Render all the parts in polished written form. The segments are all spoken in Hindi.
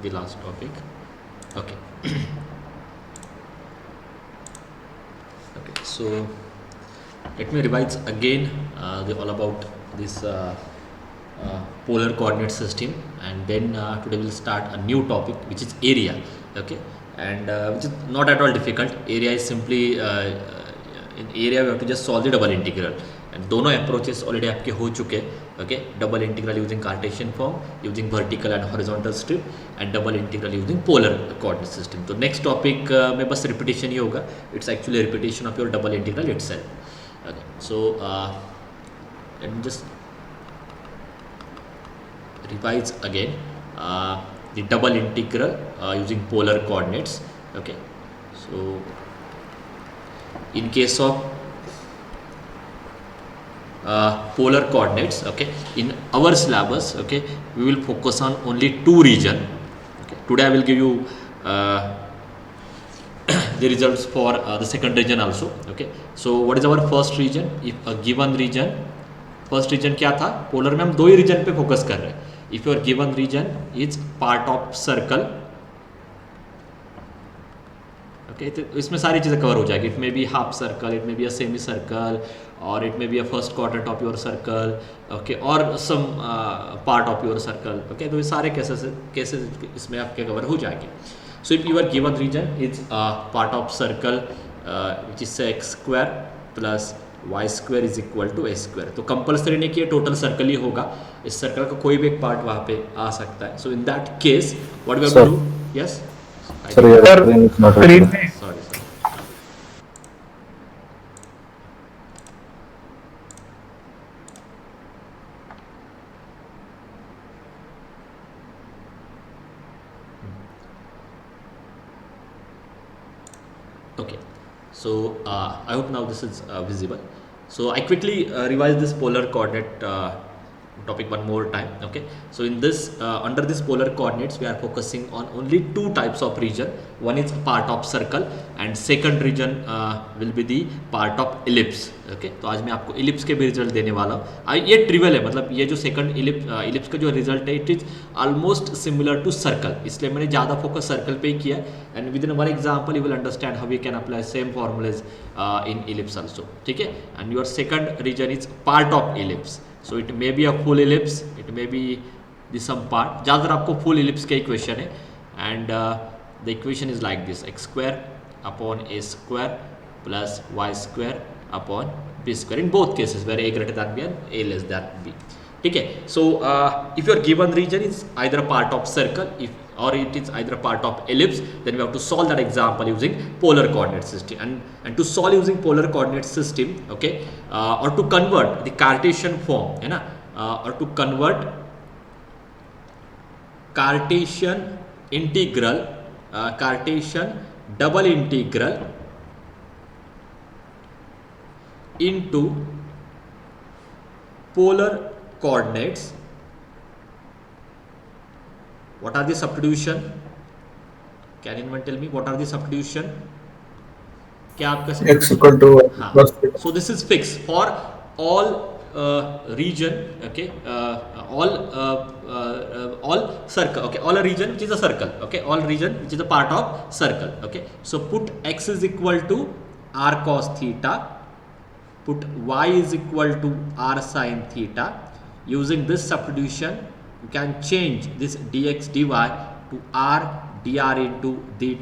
the last topic. Okay. Okay, so let me revise again all about this polar coordinate system, and then today we'll start a new topic which is area. Okay, and which is not at all difficult. Area is simply in area we have to just solve the double integral, and दोनों approaches already आपके हो चुके. Okay, double integral using Cartesian form, using vertical and horizontal strip, and double integral using polar coordinate system. तो next topic में बस repetition ही होगा. It's actually a repetition of your double integral itself. Okay, so let me just revise again the double integral using polar coordinates. Okay, so in case of polar coordinates, okay, in our syllabus, okay, we will focus on only two region. Okay, today I will give you the results for the second region also. Okay, so what is our first region? If a given region, first region क्या था? पोलर में हम दो ही रीजन पे फोकस कर रहे हैं. If your given region is part of circle, okay, तो इसमें सारी चीज़ें कवर हो जाएगी. It may be half circle, it may be a semi circle, or it may be a first quadrant of your circle, okay, or some part of your circle. Okay, तो ये सारे केसेस इसमें आपके कवर हो जाएंगे. So if your given region is part of circle which is x square plus y square is equal to a square, तो कंपल्सरी नहीं कि ये टोटल सर्कल ही होगा. इस सर्कल का कोई भी एक पार्ट वहाँ पे आ सकता है. So in that case what we have to do? Yes sorry. Okay, so I hope now this is visible. So I quickly revise this polar coordinate topic one more time. Okay, so in this under this polar coordinates we are focusing on only two types of region. One is part of circle and second region will be the part of ellipse. Okay, तो आज मैं आपको ellipse के भी रिजल्ट देने वाला हूँ. ये ट्रिवियल है, मतलब ये जो सेकंड ellipse का जो रिजल्ट है it is almost similar to circle, इसलिए मैंने ज़्यादा फोकस सर्कल पे ही किया. And within one example you will understand how we can apply same formulas in ellipse also. ठीक है, and your second region is part of ellipse. So it may be a full ellipse, it may be the some part. ज़्यादातर आपको full ellipse का इक्वेशन है, and the equation is like this: x square upon a square plus y square upon b square. In both cases, where a greater than b and a less than b. ठीक है. So if your given region is either a part of circle, or it is either a part of ellipse, then we have to solve that example using polar coordinate system. And to solve using polar coordinate system, okay, or to convert the Cartesian form, है ना, or to convert Cartesian integral, Cartesian double integral into polar coordinates. What are the substitution? Can anyone tell me what are the substitution? क्या आपका x equal to हाँ. plus So this is fixed for all region. Okay, all circle. Okay, all a region which is a circle. Okay, all region which is a part of circle. Okay, so put x is equal to r cos theta, put y is equal to r sin theta. Using this substitution you can change this dx dy to r dr into d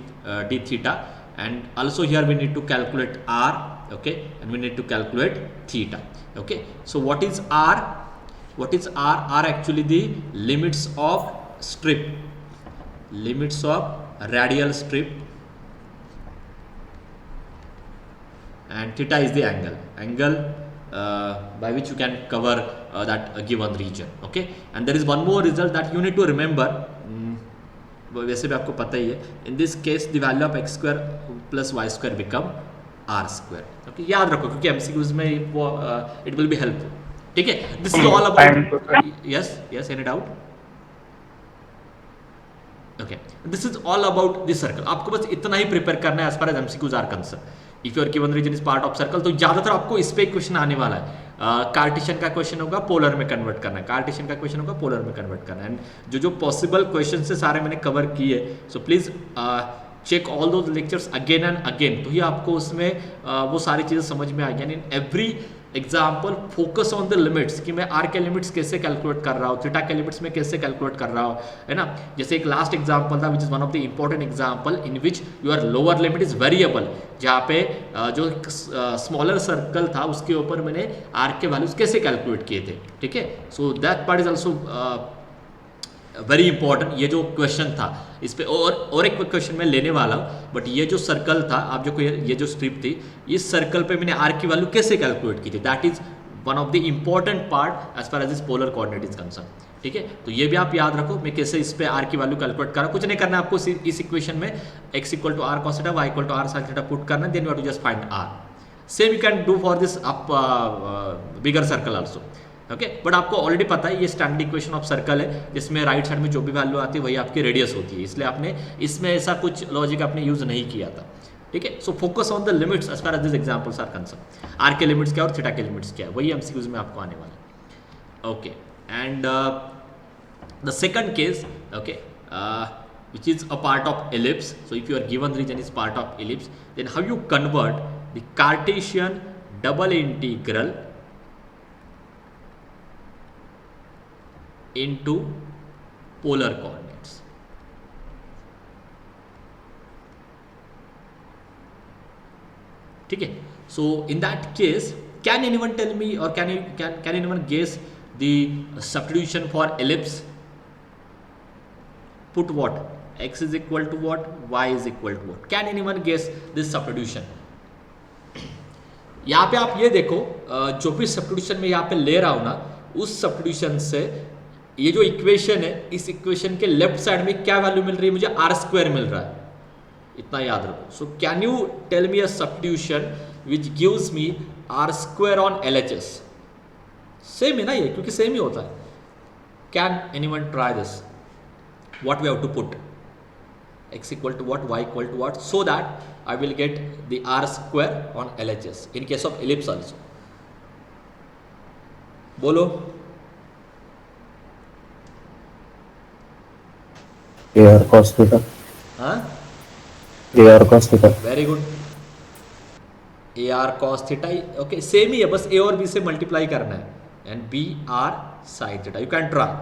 theta, and also here we need to calculate r. Okay, and we need to calculate theta. Okay, so what is r? What is r? R actually the limits of strip, limits of radial strip, and theta is the angle by which you can cover that given region. Okay, and there is one more result that you need to remember. वैसे भी आपको पता ही है. In this case the value of x square plus y square become r square. Okay, याद रखो क्योंकि MCQs में वो it will be helpful. ठीक है, this is all about. Yes, any doubt? Okay, this is all about the circle. आपको बस इतना ही प्रिपेयर करना है as far as MCQs are concerned. If your given region is part of circle, तो ज़्यादातर आपको इस पे क्वेश्चन आने वाला है. कार्टेशियन का क्वेश्चन होगा पोलर में कन्वर्ट करना है, कार्टेशियन का क्वेश्चन होगा पोलर में कन्वर्ट करना है। एंड जो जो पॉसिबल क्वेश्चन से सारे मैंने कवर किए, so please check all those lectures again and again, तो ही आपको उसमें वो सारी चीज़ें समझ में आ गई। In every example focus on the limits कि मैं आर के लिमिट्स कैसे कैलकुलेट कर रहा हूँ, थीटा के लिमिट्स में कैसे कैलकुलेट कर रहा हूँ, है ना। जैसे एक लास्ट एग्जाम्पल था which is one of the important example in which your lower limit is variable, जहाँ पे जो स्मॉलर सर्कल था उसके ऊपर मैंने आर के वैल्यूज कैसे कैलकुलेट किए थे, ठीक है। So that part is also very important. ये जो क्वेश्चन था इस पे और एक क्वेश्चन मैं लेने वाला हूँ, बट ये जो सर्कल था, आप जो ये जो स्ट्रिप थी, इस सर्कल पे मैंने आर की वैल्यू कैसे कैलकुलेट की थी, that is one of the important part as far as इस पोलर कोऑर्डिनेट इज कंसर्न, ठीक है। तो ये भी आप याद रखो, मैं कैसे इस पे आर की वैल्यू कैलकुलेट कर रहा हूँ। कुछ नहीं करना है आपको, इस इक्वेशन में x equal to r cos theta, y equal to r sine theta put करना, then you have to just find r. Same you can do for this up bigger circle also, okay. But आपको ऑलरेडी पता है ये स्टैंडर्ड इक्वेशन ऑफ सर्कल है, जिसमें राइट साइड में जो भी वैल्यू आती है वही आपकी रेडियस होती है, इसलिए आपने इसमें ऐसा कुछ लॉजिक आपने यूज नहीं किया था, ठीक है। So focus on the limits as far as this examples are concern. R के लिमिट्स क्या और थीटा के लिमिट्स क्या है, वही एमसीक्यूज में आपको आने वाला है, okay. And the second case, okay, which is a part of ellipse. So if your given region is part of ellipse, then how you convert the Cartesian double integral into polar coordinates. ठीक है. So in that case, can anyone tell me or can anyone guess the substitution for ellipse? Put what? X is equal to what? Y is equal to what? Can anyone guess this substitution? यहाँ पे आप ये देखो, जो भी सब्स्टिट्यूशन में यहाँ पे ले रहा हूँ ना, उस सब्स्टिट्यूशन से ये जो इक्वेशन है, इस इक्वेशन के लेफ्ट साइड में क्या वैल्यू मिल रही है, मुझे आर स्क्वायर मिल रहा है, इतना याद रखो. So can you tell me a substitution which gives me r square on LHS? Same है ना ये, क्योंकि सेम ही होता है. Can anyone try this? What we have to put? X equal to what, Y equal to what, so that I will get the R square on LHS in case of ellipse also. बोलो. AR cos theta. हाँ? AR cos theta. Very good. AR cos theta, okay, same ही है, बस A और B से मल्टीप्लाई करना है, and B R sin theta. You can try.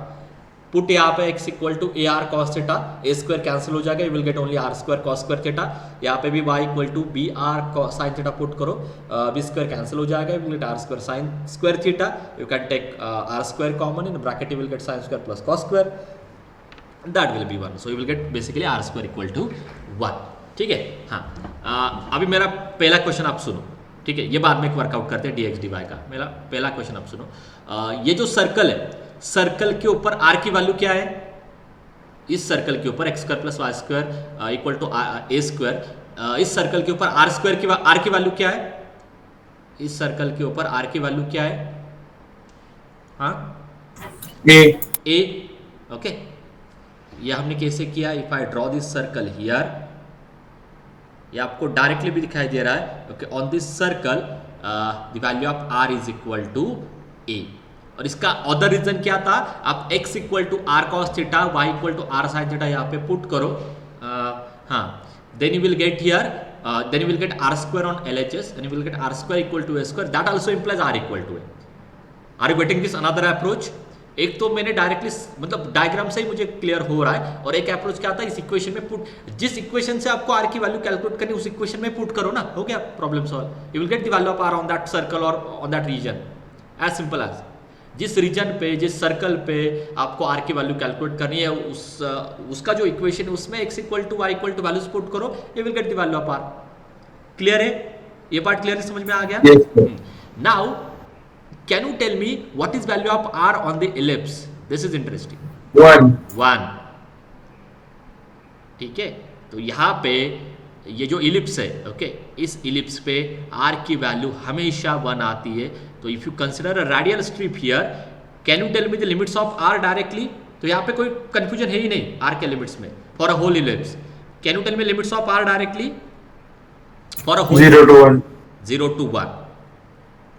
Put यहाँ पे x equal to a r cos theta, a square cancel हो जाएगा, you will get only r square cos square theta. यहाँ पे भी y equal to b r sine theta put करो, बी स्क्वायर कैंसिल हो जाएगा, you will get r square sine square theta. You can take r square common, in bracket you will get sine square plus cos square, that will be 1. So you will get basically r square equal to 1. ठीक है. हाँ, अभी मेरा पहला क्वेश्चन आप सुनो, ठीक है, ये बाद में वर्कआउट करते हैं dx dy का. मेरा पहला क्वेश्चन आप सुनो. ये जो सर्कल है, सर्कल के ऊपर आर की वैल्यू क्या है? इस सर्कल के ऊपर x square plus y square equal to a square. इस सर्कल के ऊपर आर स्क्वायर की आर की वैल्यू क्या है? इस सर्कल के ऊपर आर की वैल्यू क्या है? हाँ, ए. ओके, ये हमने कैसे किया? If I draw this circle here, ये आपको डायरेक्टली भी दिखाई दे रहा है. Okay, on this circle the value of r is equal to a. और इसका अदर रीजन क्या था? आप x equal to r cos theta, y equal to r sine theta यहाँ पे पुट करो. हाँ, then you will get here, then you will get r square on LHS, then you will get r square equal to a square. That also implies r equal to a. Are you getting this another approach? एक तो मैंने डायरेक्टली मतलब डायग्राम से ही मुझे क्लियर हो रहा है, और एक अप्रोच क्या था, इस इक्वेशन में पुट, जिस इक्वेशन से आपको आर की वैल्यू कैलकुलेट करनी उस इक्वेशन में पुट करो ना, हो गया problem solve. You will get the value of r on that circle और on that region. As simple as, जिस रीजन पे, जिस सर्कल पे आपको आर की वैल्यू कैलकुलेट करनी है, उसका जो इक्वेशन है उसमें x equal to y equal to values put करो, you will get the value of r. Clear है? ये पार्ट क्लियर समझ में आ गया? Now can you tell me what is value of r on the ellipse? This is interesting. 1. ठीक है, तो यहाँ पे ये जो इलिप्स है, ओके, इस इलिप्स पे आर की वैल्यू हमेशा 1 आती है. तो if you consider a radial strip here, can you tell me the limits of r directly? तो यहाँ पे कोई कंफ्यूजन है ही नहीं आर के लिमिट्स में for a whole ellipse. Can you tell me limits of r directly for a whole? 0 to 1. 0 to 1.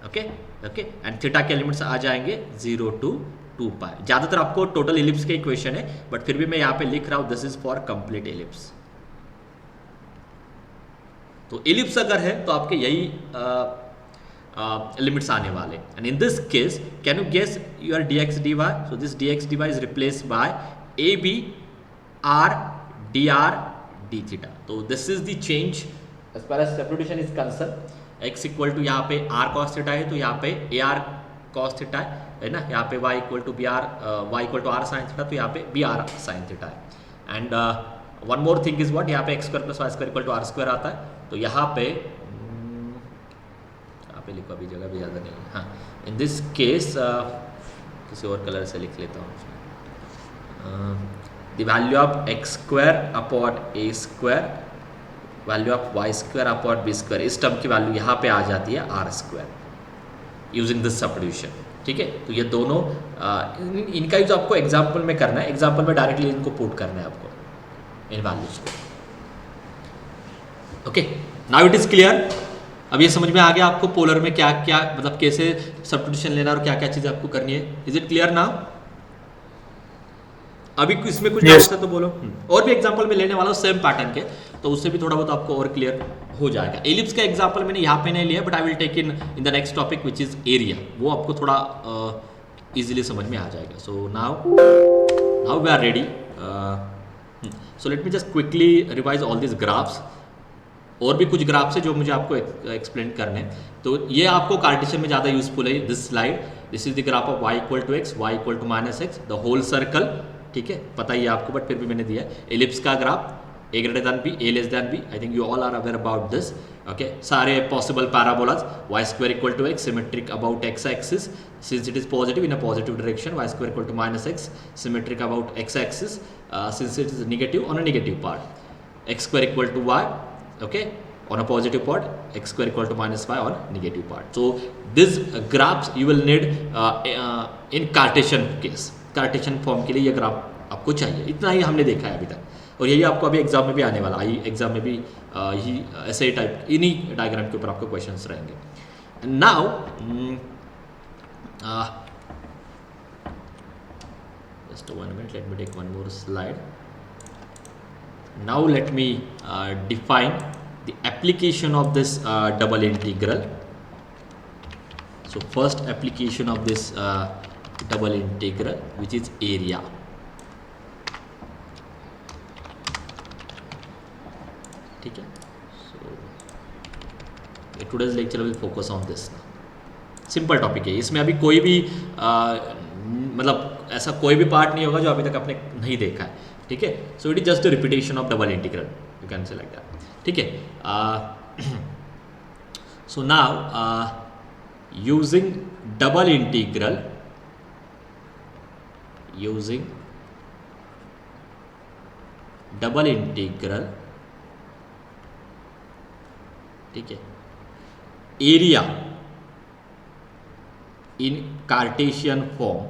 Okay, okay, and theta के एलिमेंट्स आ जाएंगे 0 to 2 पाई। ज़्यादातर आपको टोटल एलिप्स के इक्वेशन है, बट फिर भी मैं यहाँ पे लिख रहा हूँ this is for complete ellipse. तो एलिप्स अगर है तो आपके यही लिमिट्स आने वाले। And in this case can you guess your dx dy? So this dx dy is replaced by ab r dr d theta. तो this is the change as far as substitution is concern. x equal to यहाँ पे r cos थीटा है, तो यहाँ पे ar cos थीटा है ना, यहाँ पे y equal to r sin theta, तो यहाँ पे br sin थीटा है। And one more thing is what, यहाँ पे x square plus y square equal to r square आता है, तो यहाँ पे लिखो, अभी जगह भी ज़्यादा नहीं है। हाँ, इन दिस केस किसी और कलर से लिख लेता हूँ। The value of x square upon a square, value of y square upon b square, इस टर्म की वैल्यू यहाँ पे आ जाती है r square using this substitution. ठीक है, तो ये दोनों इनका यूज आपको एग्जाम्पल में करना है, एग्जाम्पल में डायरेक्टली इनको पुट करना है आपको इन वैल्यूज को। Okay, now it is clear. अब ये समझ में आ गया आपको पोलर में क्या क्या, मतलब कैसे सब्स्टिट्यूशन लेना और क्या क्या चीज़ें आपको करनी है। Is it clear now? अभी इसमें कुछ डाउट है तो बोलो। और भी एग्जांपल मैं लेने वाला हूँ सेम पैटर्न के, तो उससे भी थोड़ा बहुत आपको और क्लियर हो जाएगा। एलिप्स का एग्जांपल मैंने यहाँ पे नहीं लिया, but I will take in the next topic which is area, वो आपको थोड़ा इजीली समझ में आ जाएगा। So now we are ready. So let me just quickly revise all this graphs. और भी कुछ ग्राफ्स है जो मुझे आपको एक्सप्लेन करने हैं, तो ये आपको कार्टेशियन में ज़्यादा यूजफुल है। This slide, this is the graph of y equal to x, y equal to minus x, the whole circle. ठीक है, पता ही है आपको, बट फिर भी मैंने दिया है। एलिप्स का graph, a greater than b, a less than b, I think you all are aware about this. Okay, सारे possible parabolas, y square equal to x, symmetric about x axis, since it is positive in a positive direction, y square equal to minus x, symmetric about x axis, since it is negative on a negative part, x square equal to y, okay, on a positive part, x square equal to minus y on negative part. So this graphs you will need in Cartesian case. Cartesian form के लिए ये ग्राफ आपको चाहिए। इतना ही हमने देखा है अभी तक, और यही आपको अभी एग्जाम में भी आने वाला है। एग्जाम में भी यही ऐसे ही टाइप इन्हीं डायग्राम के ऊपर आपको क्वेश्चंस रहेंगे। Now just 1 minute, let me take one more slide. Now let me define the application of this double integral. So first application of this double integral, which is area. ठीक है, so today's lecture will focus on this. Simple topic है, इसमें अभी कोई भी मतलब ऐसा कोई भी पार्ट नहीं होगा जो अभी तक आपने नहीं देखा है। ठीक है, सो it is just a repetition of double integral, you can say like that. ठीक है, so now using double integral, ठीक है, area in Cartesian form,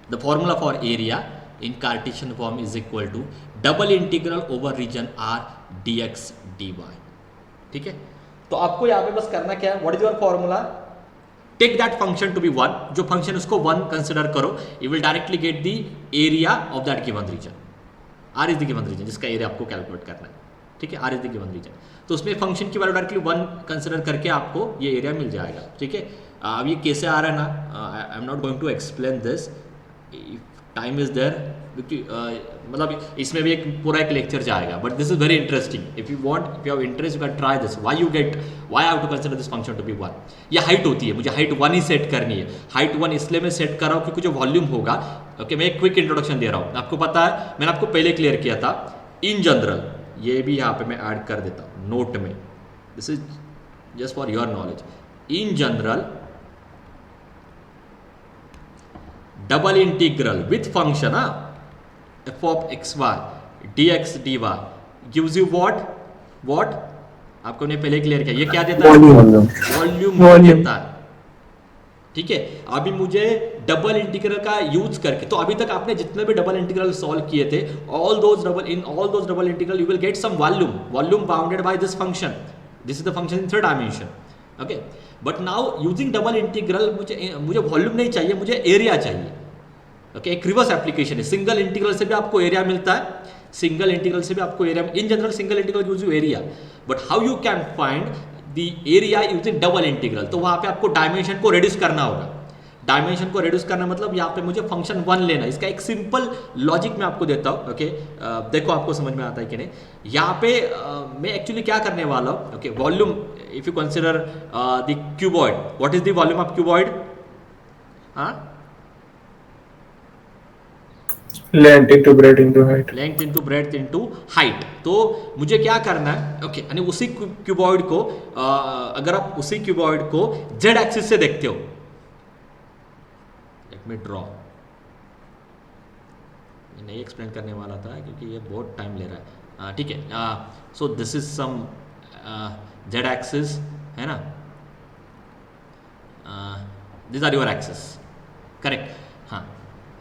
the formula for area in Cartesian form is equal to double integral over region R dx dy. ठीक है, तो आपको यहाँ पे बस करना क्या है, what is your formula, take that function to be 1, जो फंक्शन उसको 1 कंसिडर करो, you will directly get the area of that given region. R is the given region जिसका एरिया आपको कैलकुलेट करना है। ठीक है, R is the given region, तो उसमें फंक्शन की वैल्यू डायरेक्टली 1 कंसिडर करके आपको ये एरिया मिल जाएगा। ठीक है, अब ये कैसे आ रहा है ना, I am not going to explain this, time is there, मतलब इसमें भी एक पूरा एक लेक्चर जाएगा, but this is very interesting. If you have interest you can try this. Why I have to consider this function to be 1। ये हाइट होती है, मुझे हाइट 1 ही सेट करनी है। हाइट 1 इसलिए मैं सेट कर रहा हूँ क्योंकि जो वॉल्यूम होगा, ओके, मैं एक क्विक इंट्रोडक्शन दे रहा हूँ। आपको पता है, मैंने आपको पहले क्लियर किया था, इन जनरल, ये भी यहाँ पे मैं ऐड कर देता हूँ नोट में, this is just for your knowledge. In general double integral with function f of xy dx dy gives you what आपको ने पहले क्लियर किया, ये क्या देता है, वॉल्यूम देता है। ठीक है, अभी मुझे डबल इंटीग्रल का यूज करके, तो अभी तक आपने जितने भी डबल इंटीग्रल सॉल्व किए थे, all those double integral you will get some volume bounded by this function, this is the function in 3rd dimension. Okay. But now using double integral मुझे वॉल्यूम नहीं चाहिए, मुझे एरिया चाहिए। ओके, एक रिवर्स एप्लीकेशन है। सिंगल इंटीग्रल से भी आपको एरिया मिलता है, सिंगल इंटीग्रल से भी आपको area, in general single integral gives you area, but how you can find the area using double integral? तो वहां पे आपको डायमेंशन को रिड्यूस करना होगा। डायमेंशन को रिड्यूस करना मतलब यहाँ पे मुझे फंक्शन 1 लेना है। इसका एक सिंपल लॉजिक मैं आपको देता हूँ। ओके, देखो आपको समझ में आता है कि नहीं। यहाँ पे मैं एक्चुअली क्या करने वाला हूँ। Okay, volume, if you consider the cuboid, what is the volume of cuboid? हाँ, length into breadth into height, length into breadth into height. तो मुझे क्या करना है, ओके, यानी उसी क्यूबॉइड को अगर आप उसी क्यूबॉइड को जेड एक्सिस से देखते हो, लेट मी ड्रॉ, नहीं एक्सप्लेन करने वाला था क्योंकि ये बहुत टाइम ले रहा है। ठीक है, so this is some z axis है ना, this are your axis, correct? हाँ,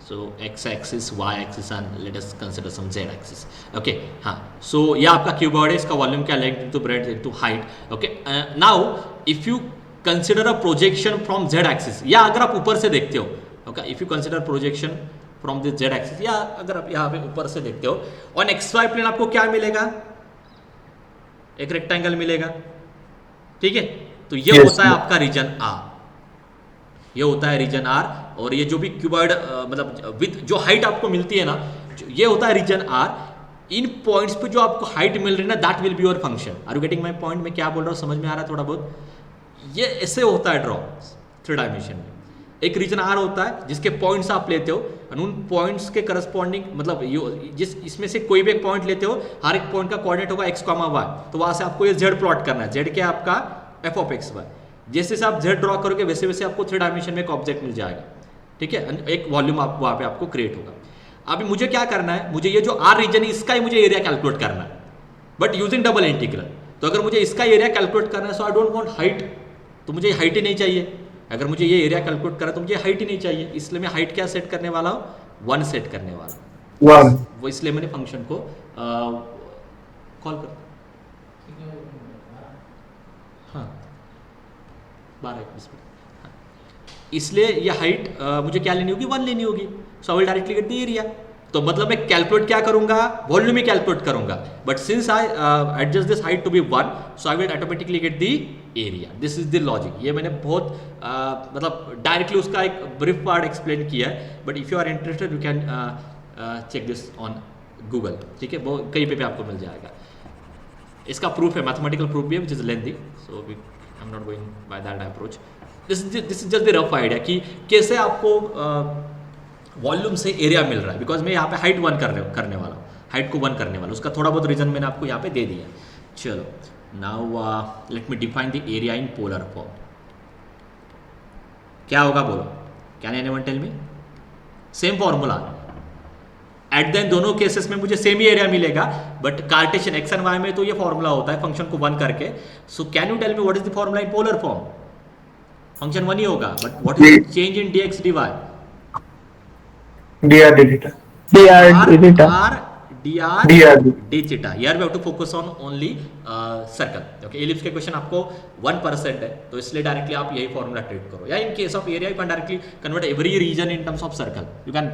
so x axis, y axis and let us consider some z axis. Okay, हाँ, so ये आपका क्यूबॉइड है, इसका वॉल्यूम क्या, length into breadth into height. Okay, now if you consider a projection from z axis, या अगर आप ऊपर से देखते हो, okay, if you consider projection from this z axis, या अगर आप यहाँ पे ऊपर से देखते हो, ऑन xy प्लेन आपको क्या मिलेगा? एक रेक्टेंगल मिलेगा, ठीक है? तो ये Yes, होता है आपका रीजन R, ये होता है रीजन R। और ये जो भी क्यूबॉइड मतलब विथ जो हाइट आपको मिलती है ना, ये होता है रीजन R। इन पॉइंट्स पे जो आपको हाइट मिल रही है ना, that will be your function. Are you getting my point? मैं क्या बोल रहा हूँ, समझ में आ रहा है थोड़ा बहुत? ये ऐसे होता है ड्रॉ 3 डायमेंशन में। एक रीजन R होता है जिसके पॉइंट्स आप लेते हो, और उन पॉइंट्स के करस्पॉन्डिंग मतलब जिस इसमें से कोई भी एक पॉइंट लेते हो, हर एक पॉइंट का कोऑर्डिनेट होगा x, y, तो वहां से आपको ये z प्लॉट करना है। z क्या है आपका? f of x y। जैसे से आप z ड्रॉ करोगे वैसे वैसे आपको 3 डायमेंशन में एक ऑब्जेक्ट मिल जाएगा, ठीक है? एक वॉल्यूम आप वहां पे आपको क्रिएट होगा। अभी मुझे क्या करना है, मुझे ये जो R रीजन है इसका ही मुझे एरिया कैलकुलेट करना है, बट यूजिंग डबल इंटीग्रल। तो अगर मुझे इसका एरिया कैलकुलेट करना है, सो आई डोंट वांट हाइट, तो मुझे हाइट ही नहीं चाहिए। अगर मुझे ये एरिया कैलकुलेट करना है तो मुझे हाइट ही नहीं चाहिए, इसलिए मैं हाइट क्या सेट करने वाला हूँ? 1 सेट करने वाला हूँ। 1, वो इसलिए मैंने फंक्शन को कॉल कर, हाँ 12-21 मिनट, हाँ। इसलिए ये हाइट मुझे क्या लेनी होगी? 1 लेनी होगी। So I will directly get the area. तो मतलब मैं कैलकुलेट क्या करूंगा? वॉल्यूम ही कैलकुलेट करूंगा, but since I adjust this height to be 1, so I will automatically get the area. This is the logic. ये मैंने बहुत मतलब डायरेक्टली उसका एक ब्रीफ पार्ट एक्सप्लेन किया है, but if you are interested you can check this on Google, ठीक है? वो कहीं पे भी आपको मिल जाएगा। इसका प्रूफ है, मैथमेटिकल प्रूफ भी है, which is lengthy, so I am not going by that approach. This is just the rough idea कि कैसे आपको वॉल्यूम से एरिया मिल रहा है, बिकॉज मैं यहाँ पे हाइट 1 करने वाला हूँ, हाइट को 1 करने वाला, उसका थोड़ा बहुत रीजन मैंने आपको यहाँ पे दे दिया। चलो, now let me define the area in polar form. क्या होगा बोलो? Can anyone tell me? Same formula at then, दोनों केसेस में मुझे सेम ही एरिया मिलेगा, but Cartesian x and y में तो ये फॉर्मूला होता है फंक्शन को 1 करके। So can you tell me what is the formula in polar form? Function 1 ही होगा, but what is change in dx dy? dr dθ, r dr dr d theta. Here we have to focus on only circle. Okay, ellipse के क्वेश्चन आपको 1% है, तो इसलिए डायरेक्टली आप यही फॉर्मूला ट्रीट करो, या in case of area you can directly convert every region in terms of circle, you can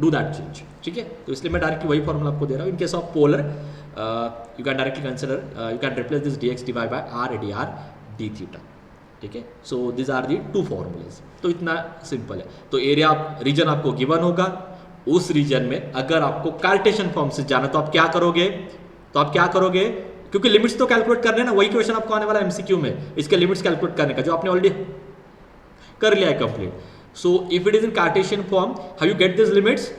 do that change, ठीक है? तो इसलिए मैं डायरेक्टली वही फॉर्मूला आपको दे रहा हूँ। In case of polar you can directly consider, you can replace this dx dy by r dr d theta, ठीक है? So this are the 2 formulae. तो इतना सिंपल है। तो एरिया रीजन आपको गिवन होगा, उस रीजन में अगर आपको कार्टेशियन फॉर्म से जाना तो आप क्या करोगे? क्योंकि लिमिट्स तो कैलकुलेट करने हैं ना, वही क्वेश्चन आपको आने वाला है एमसीक्यू में, इसके लिमिट्स कैलकुलेट करने का, जो आपने ऑलरेडी कर लिया है complete. So if it is in Cartesian form, how you get this limits?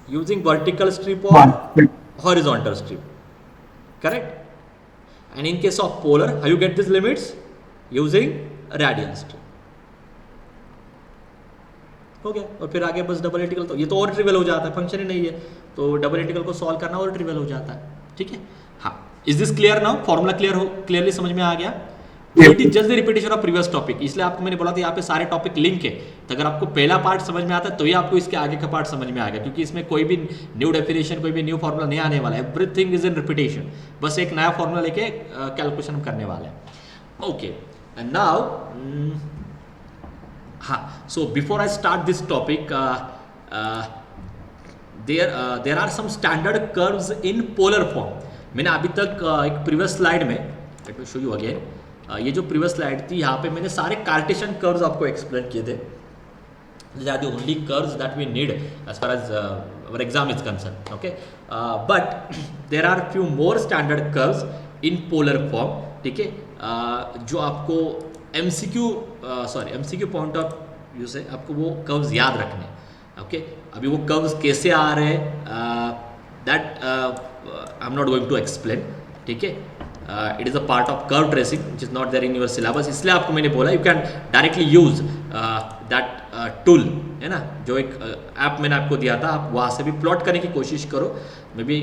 using vertical strip or horizontal strip, correct? And in case of polar, how you get these limits? Using radial strip. हो गया। और फिर आगे बस डबल इंटीग्रल, तो ये तो और ट्रिवियल हो जाता है, फंक्शन ही नहीं है, तो डबल इंटीग्रल को सॉल्व करना और ट्रिवियल हो जाता है, ठीक है? हाँ, is this clear now? Formula clearly समझ में आ गया? It is just the repetition of previous topic, इसलिए आपको मैंने बोला था यहाँ पे सारे टॉपिक लिंक है, तो अगर आपको पहला पार्ट समझ में आता है तो ही आपको इसके आगे का पार्ट समझ में आएगा, क्योंकि इसमें कोई भी न्यू डेफिनेशन कोई भी न्यू फॉर्मूला नहीं आने वाला है, एवरीथिंग इज इन रिपीटेशन, बस एक नया फॉर्मूला लेके कैलकुलेशन करने वाले हैं। ओके, एंड नाउ हाँ, so before I start this topic there are some standard curves in polar form. मैंने अभी तक एक प्रीवियस स्लाइड में, let me show you again, ये जो प्रीवियस स्लाइड थी यहाँ पे मैंने सारे कार्टेशियन कर्व्स आपको एक्सप्लेन किए थे, these are the only curves that we need as far as our exam is concerned, okay, but there are few more standard curves in polar form, ठीक है, जो आपको MCQ पॉइंट ऑफ व्यू से आपको वो कर्व्स याद रखने, ओके। अभी वो कर्व्स कैसे आ रहे हैं that I am not going to explain, ठीक है, it is a part of curve tracing which is not there in your syllabus, इसलिए आपको मैंने बोला you can directly use that tool, है ना, जो एक ऐप मैंने आपको दिया था, आप वहाँ से भी प्लॉट करने की कोशिश करो, मे बी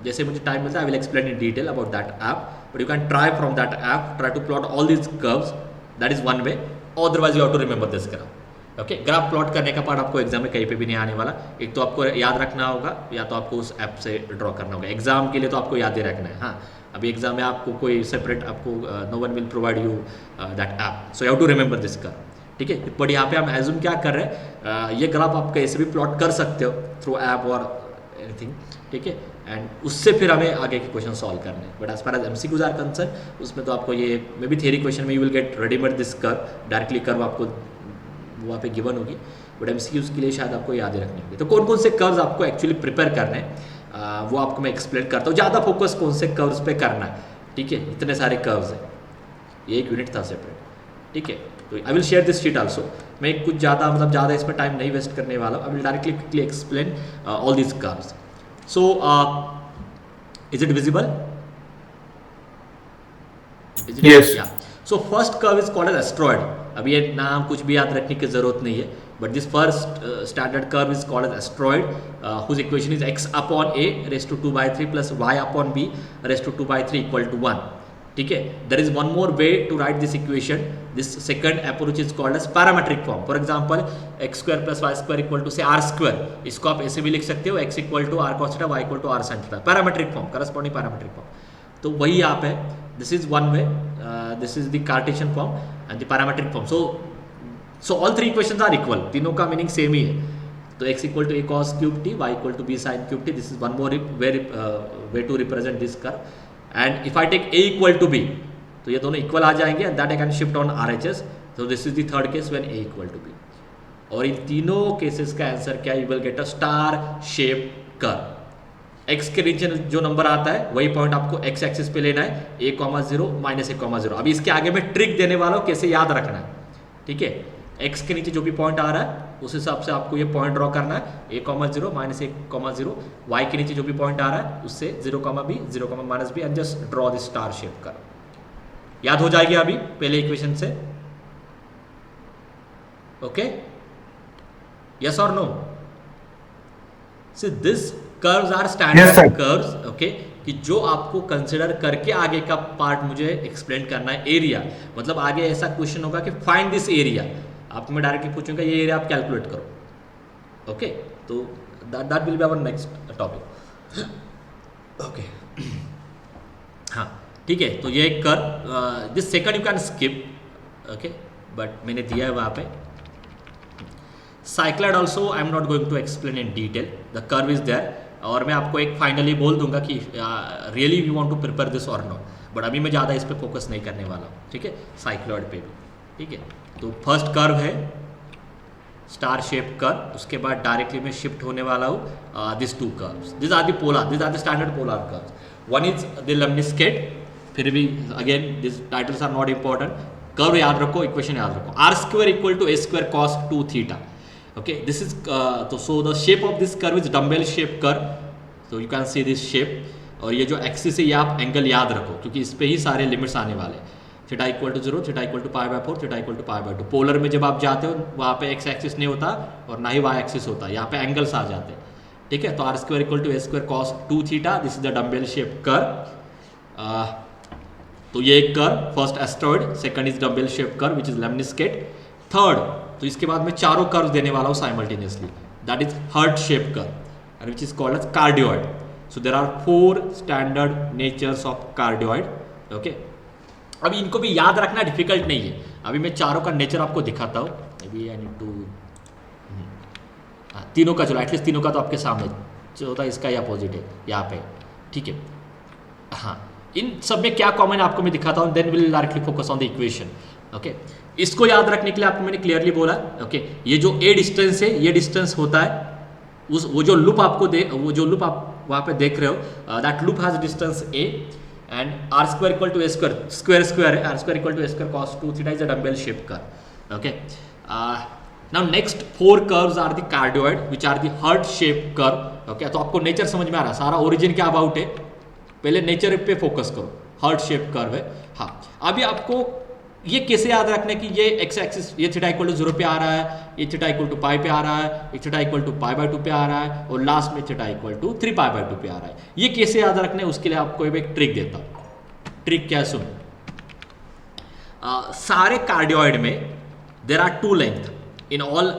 जैसे मुझे टाइम मिलता है I will explain in detail about that app, but you can try from that app, try to plot all these curves, that is one way, otherwise you have to remember this graph, okay. Graph plot करने का पार्ट आपको एग्जाम में कहीं पे भी नहीं आने वाला, एक तो आपको याद रखना होगा या तो आपको उस ऐप से ड्रॉ करना होगा, एग्जाम के लिए तो आपको याद ही रखना है, हाँ, अभी एग्जाम में आपको कोई सेपरेट आपको no one will provide you that app, so you have to remember this curve, ठीक है। बट यहाँ पे हम एज्यूम क्या कर रहे हैं, ये ग्राफ आप कैसे भी प्लॉट कर सकते हो थ्रू ऐप और एनीथिंग, ठीक है, एंड उससे फिर हमें आगे के क्वेश्चन सॉल्व करने हैं। But as far as MCQs are concerned, उसमें तो आपको ये मे बी थियरी क्वेश्चन में you will get readymade this curve, directly curve आपको वहाँ पे गिवन होगी, बट MCQs के लिए शायद आपको याद ही रखनी होगी। तो कौन कौन से कर्व्स आपको एक्चुअली प्रिपेयर करने हैं वो आपको मैं एक्सप्लेन करता हूँ, ज़्यादा फोकस कौन से कर्व्स पे करना है, ठीक है, इतने सारे कर्व्स हैं, ये एक यूनिट था सेपरेट, ठीक है। तो I will share this sheet also, मैं कुछ ज़्यादा मतलब ज़्यादा इसमें टाइम नहीं वेस्ट करने वाला हूँ, I will directly quickly explain all these curves. So is it visible? Yes. So first curve is called as astroid, अभी ये नाम कुछ भी याद रखने की जरूरत नहीं है, but this first standard curve is called as astroid whose equation is x upon a raise to 2/3 plus y upon b raise to 2/3 equal to 1, ठीक है। There is one more way to write this equation, this second approach is called as parametric form. For example x square plus y square equal to से r स्क्वायर, इसको आप ऐसे भी लिख सकते हो, x equal to r cos theta y equal to r sin theta, parametric form, corresponding parametric form, तो वही यहाँ पे this is one way, this is the cartesian form and the parametric form. So all three equations are equal, तीनों का मीनिंग सेम ही है, तो x equal to a cos cube t, y equal to b sin cube t, this is one more way to represent this curve, and if I take a equal to b, तो ये दोनों इक्वल आ जाएंगे and that I can shift on RHS, so this is the third case when a equal to b, और इन तीनों केसेस का आंसर क्या, you will get a star shape curve. x के नीचे जो नंबर आता है वही पॉइंट आपको x एक्सिस पे लेना है, a, 0 माइनस a, 0। अभी इसके आगे मैं ट्रिक देने वाला हूँ कैसे याद रखना है, ठीक है। x के नीचे जो भी पॉइंट आ रहा है उस हिसाब से आपको ये पॉइंट ड्रॉ करना है, a, 0 माइनस a, 0, y के नीचे जो भी पॉइंट आ रहा है उससे 0, b, 0, minus b, and just draw the star shape curve. याद हो जाएगी अभी पहले इक्वेशन से, ओके, यस और no? See this curves are standard curves, okay, कि जो आपको कंसिडर करके आगे का पार्ट मुझे एक्सप्लेन करना है। एरिया मतलब आगे ऐसा क्वेश्चन होगा कि फाइंड दिस एरिया, आपको मैं डायरेक्टली पूछूंगा ये एरिया आप कैलकुलेट करो, ओके, तो that will be our next topic, okay. हाँ, ठीक है, तो ये एक curve, this second you can skip, okay, but मैंने दिया है वहाँ पे। Cycloid also I am not going to explain in detail, the curve is there, और मैं आपको एक फाइनली बोल दूंगा कि really you want to prepare this और नॉट, बट अभी मैं ज़्यादा इस पर फोकस नहीं करने वाला हूँ, ठीक है, साइक्लॉइड पे भी, ठीक है। तो फर्स्ट कर्व है स्टार शेप कर्व, उसके बाद डायरेक्टली मैं शिफ्ट होने वाला हूँ this two curves, this are the polar, this are the standard polar curves, one is the lemniscate, फिर भी again this titles are not important, curve याद रखो, इक्वेशन याद रखो, r square equal to a square cos 2 theta, okay, this is तो so the shape of this curve is dumbbell shape curve, so you can see this shape, और ये जो एक्सिस है ये आप एंगल याद रखो क्योंकि इस पे ही सारे लिमिट्स आने वाले हैं, theta equal to 0, theta equal to π/4, theta equal to π/2। Polar में जब आप जाते हो वहाँ पे x एक्सिस नहीं होता और ना ही y एक्सिस होता, यहाँ पे एंगल्स आ जाते हैं, ठीक है। तो r square equal to a square cos 2 theta, this is the dumbbell shape curve, तो ये एक curve, first astroid, second is dumbbell shape curve which is lemniscate, third, तो इसके बाद मैं चारों कर्व देने वाला हूँ simultaneously, that is heart shape curve and which is called as cardioid. So there are 4 standard natures of cardioid. Okay, अभी इनको भी याद रखना डिफिकल्ट नहीं है. अभी मैं चारों का नेचर आपको दिखाता हूँ. अभी आई नीड टू, तीनों का, चलो एटलीस्ट तीनों का तो आपके सामने, चौथा इसका ही अपोजिट है यहाँ पे. ठीक है, हाँ, इन सब में क्या कॉमन आपको मैं दिखाता हूँ, then will directly focus on the equation. Okay, इसको याद रखने के लिए आपको मैंने क्लियरली बोला. ओके, ये जो ए डिस्टेंस है, ये डिस्टेंस होता है उस, वो जो लूप आपको वो जो लूप आप वहाँ पे देख रहे हो, that loop has distance a and r square equal to a square, square square है, r square equal to a square cos 2 theta is a dumbbell shape curve. Okay, now next 4 curves are the cardioid which are the heart shape curve. Okay, तो आपको नेचर समझ में आ रहा है, सारा ओरिजिन क्या अबाउट है, पहले नेचर पे फोकस करो. हार्ट शेप कर्व है. हाँ, अभी आपको ये कैसे याद रखना है कि ये एक्स एक्सिस, ये थीटा इक्वल टू 0 पे आ रहा है, ये थीटा इक्वल टू पाई पे आ रहा है, ये theta equal to pi by 2 पे आ रहा है, और लास्ट में theta equal to 3 pi by 2 पे आ रहा है. ये कैसे याद रखना है, उसके लिए आपको एक ट्रिक देता हूँ. ट्रिक क्या, सुन. सारे कार्डियोइड में there are 2 length in all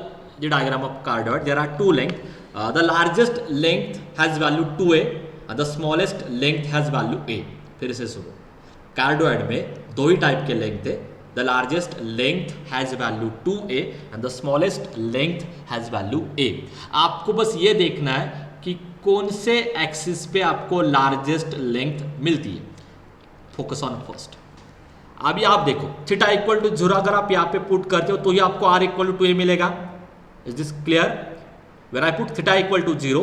the diagram of cardioid. There are 2 length. The largest length has value 2a, the smallest length has value a. फिर से सुनो, कार्डियोइड में 2 ही टाइप के लेंथ है. The largest length has value 2a and the smallest length has value a. आपको बस ये देखना है कि कौन से एक्सिस पे आपको लार्जेस्ट लेंथ मिलती है. Focus on first. अभी आप देखो, थीटा इक्वल टू 0 अगर आप यहाँ पे पुट करते हो तो ही आपको r इक्वल टू 2a मिलेगा. Is this clear? When I put theta equal to 0,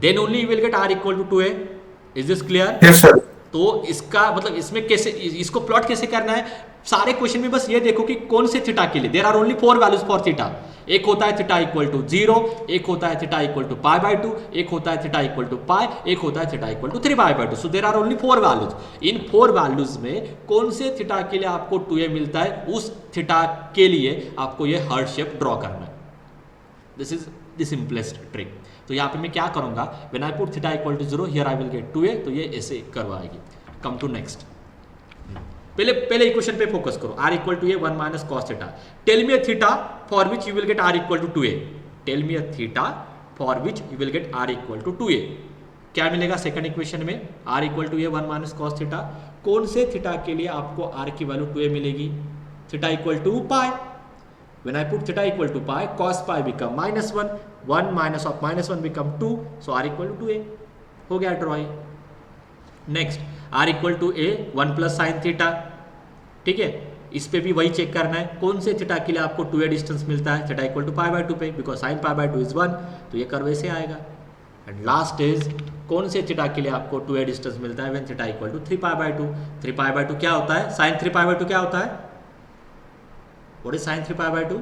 then only you will get r equal to 2a. Is this clear? Yes, sir. तो इसका मतलब इसमें कैसे, इसको प्लॉट कैसे करना है, सारे क्वेश्चन में बस ये देखो कि कौन से थीटा के लिए. There are only 4 values for theta. एक होता है थीटा इक्वल टू 0, एक होता है theta equal to pi by 2, एक होता है थीटा इक्वल टू पाई, एक होता है theta equal to 3 pi by 2. So there are only 4 values. इन 4 वैल्यूज में कौन से थीटा के लिए आपको 2a मिलता है, उस थीटा के लिए आपको ये हार्ट शेप ड्रॉ करना है. This is the simplest trick. तो यहाँ पे मैं क्या करूंगा, when I put theta equal to 0 here I will get 2a, तो ये ऐसे करवाएगी. Come to next. पहले इक्वेशन पे फोकस करो. r equal to a 1 minus cos theta. Tell me a theta for which you will get r equal to 2a. Tell me a theta for which you will get r equal to 2a. क्या मिलेगा सेकंड इक्वेशन में, r equal to a 1 minus cos theta. कौन से थीटा के लिए आपको r की वैल्यू 2a मिलेगी, theta equal to pi. When I put theta equal to pi, cos pi become -1, 1 minus of -1 become 2, so r equal to 2a. हो गया draw. Next, r equal to a 1 plus sine theta. ठीक है, इस पे भी वही चेक करना है कौन से थीटा के लिए आपको 2a डिस्टेंस मिलता है, theta equal to pi by 2 पे, because sine pi by 2 is 1, तो ये कर्व ऐसे आएगा. एंड लास्ट इज कौन से थीटा के लिए आपको 2a डिस्टेंस मिलता है, when theta equal to 3 pi by 2. 3 pi by 2 क्या होता है, साइन 3 पाई बाय 2 क्या होता है, what is sin 3 pi by 2?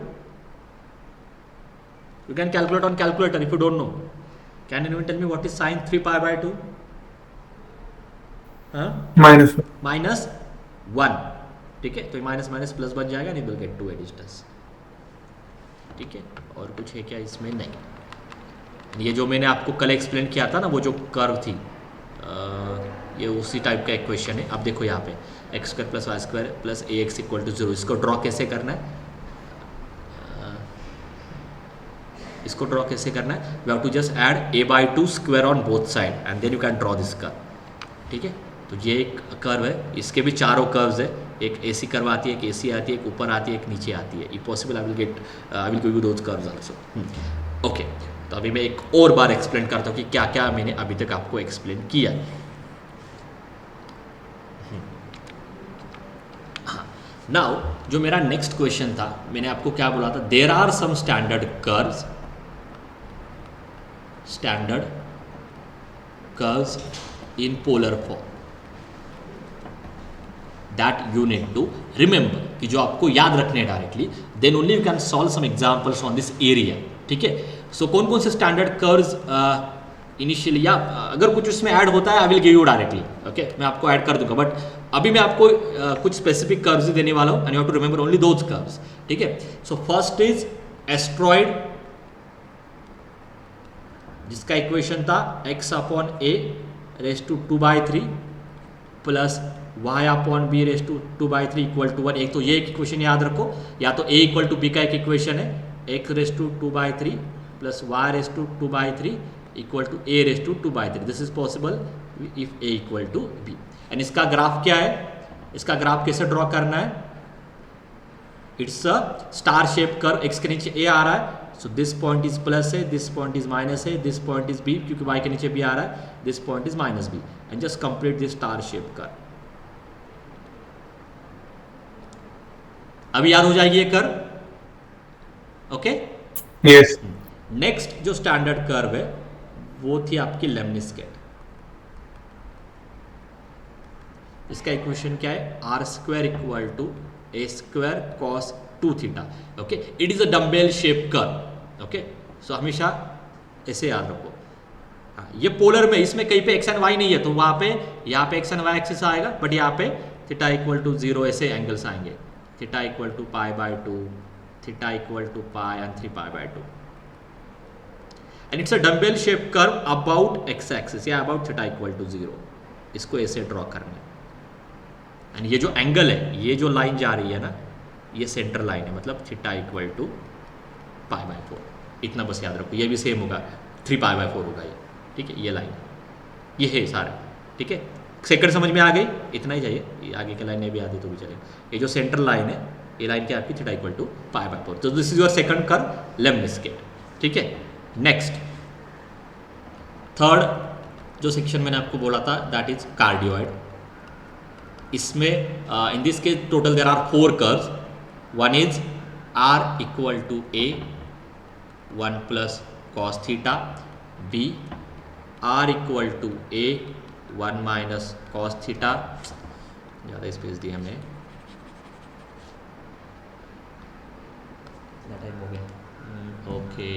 You can calculate on calculator if you don't know. Can anyone tell me what is sin 3 pi by 2? Minus 1. ठीक है, तो माइनस माइनस प्लस बन जाएगा, नहीं विल गेट 2a डिस्टेंस. ठीक है, और कुछ है क्या इसमें? नहीं. ये जो मैंने आपको कल एक्सप्लेन किया था ना, वो जो कर्व थी, ये उसी टाइप का इक्वेशन है. अब देखो यहाँ पे x square plus y square plus a x equal to 0. इसको ड्रॉ कैसे करना है, इसको ड्रॉ कैसे करना है, we have to just add a by 2 square on both side and then you can draw this curve. ठीक है, तो ये एक कर्व है, इसके भी चारों कर्व्स है. एक ऐसी कर्व आती है, एक ऐसी आती है, एक ऊपर आती है, एक नीचे आती है. If possible I will give you those curves also. Okay, तो अभी मैं एक और बार एक्सप्लेन करता हूँ कि क्या क्या मैंने अभी तक आपको एक्सप्लेन किया. नाउ जो मेरा नेक्स्ट क्वेश्चन था, मैंने आपको क्या बोला था, there are some standard curves in polar form that you need to remember, कि जो आपको याद रखने directly, then only you can solve some examples on this area. ठीक है, सो कौन कौन से स्टैंडर्ड कर्व्स इनिशियली, या अगर कुछ उसमें ऐड होता है I will give you directly. Okay, मैं आपको ऐड कर दूंगा, बट अभी मैं आपको कुछ स्पेसिफिक कर्व्स ही देने वाला हूँ and you have to remember only those curves. ठीक है, सो फर्स्ट इज एस्ट्रॉइड, जिसका इक्वेशन था x upon a raise to 2/3 plus y upon b raise to 2/3 equal to 1। एक तो ये एक इक्वेशन याद रखो, या तो ए इक्वल टू बी का एक इक्वेशन है, x raise to 2/3 plus y raise to 2/3 equal to a raise to 2/3। This is possible if a equal to b. And इसका ग्राफ क्या है, इसका ग्राफ कैसे ड्रॉ करना है, it's a star shape curve, x के नीचे ए आ रहा है, so this point is plus है, दिस पॉइंट इज माइनस है, दिस पॉइंट इज बी, क्योंकि वाई के नीचे बी आ रहा है, this point is minus b, and just complete this star shape curve. अभी याद हो जाएगी ये कर्व, ओके। Yes. नेक्स्ट जो स्टैंडर्ड कर्व है वो थी आपकी लेमनिस्केट। इसका इक्वेशन क्या है, r square equal to a square cos 2 theta, okay. It is a dumbbell shape curve, okay. So हमेशा ऐसे याद रखो। हाँ, ये पोलर में, इसमें कहीं पे एक्स एंड वाई नहीं है, तो वहां पे यहाँ पे एक्स एंड वाई एक्सिस आएगा, बट यहाँ पे थीटा इक्वल टू 0 ऐसे एंगल्स आएंगे, theta equal to π/2, theta equal to pi and 3π/2, and it's a dumbbell shape curve about x axis या अबाउट थीटा इक्वल टू 0। इसको ऐसे ड्रॉ करना है, एंड ये जो एंगल है, ये जो लाइन जा रही है ना, ये सेंटर लाइन है, मतलब थीटा इक्वल टू π/4। इतना बस याद रखो, ये भी सेम होगा, 3π/4 होगा ये, ठीक है। ये लाइन ये है सारे, ठीक है। सेकंड समझ में आ गई, इतना ही चाहिए, ये आगे की लाइन भी आती तो भी चलेगा। ये जो सेंटर लाइन है, ये लाइन क्या आपकी, थीटा इक्वल टू π/4। तो this is your second curve lemniscate, ठीक है। नेक्स्ट थर्ड जो सेक्शन मैंने आपको बोला था, दैट इज कार्डियोइड। इसमें in this case total there are 4 curves. One is r equal to a 1 plus cos theta, b r equal to a 1 minus cos theta, ज़्यादा स्पेस दी हमने, टाइम हो गया, okay.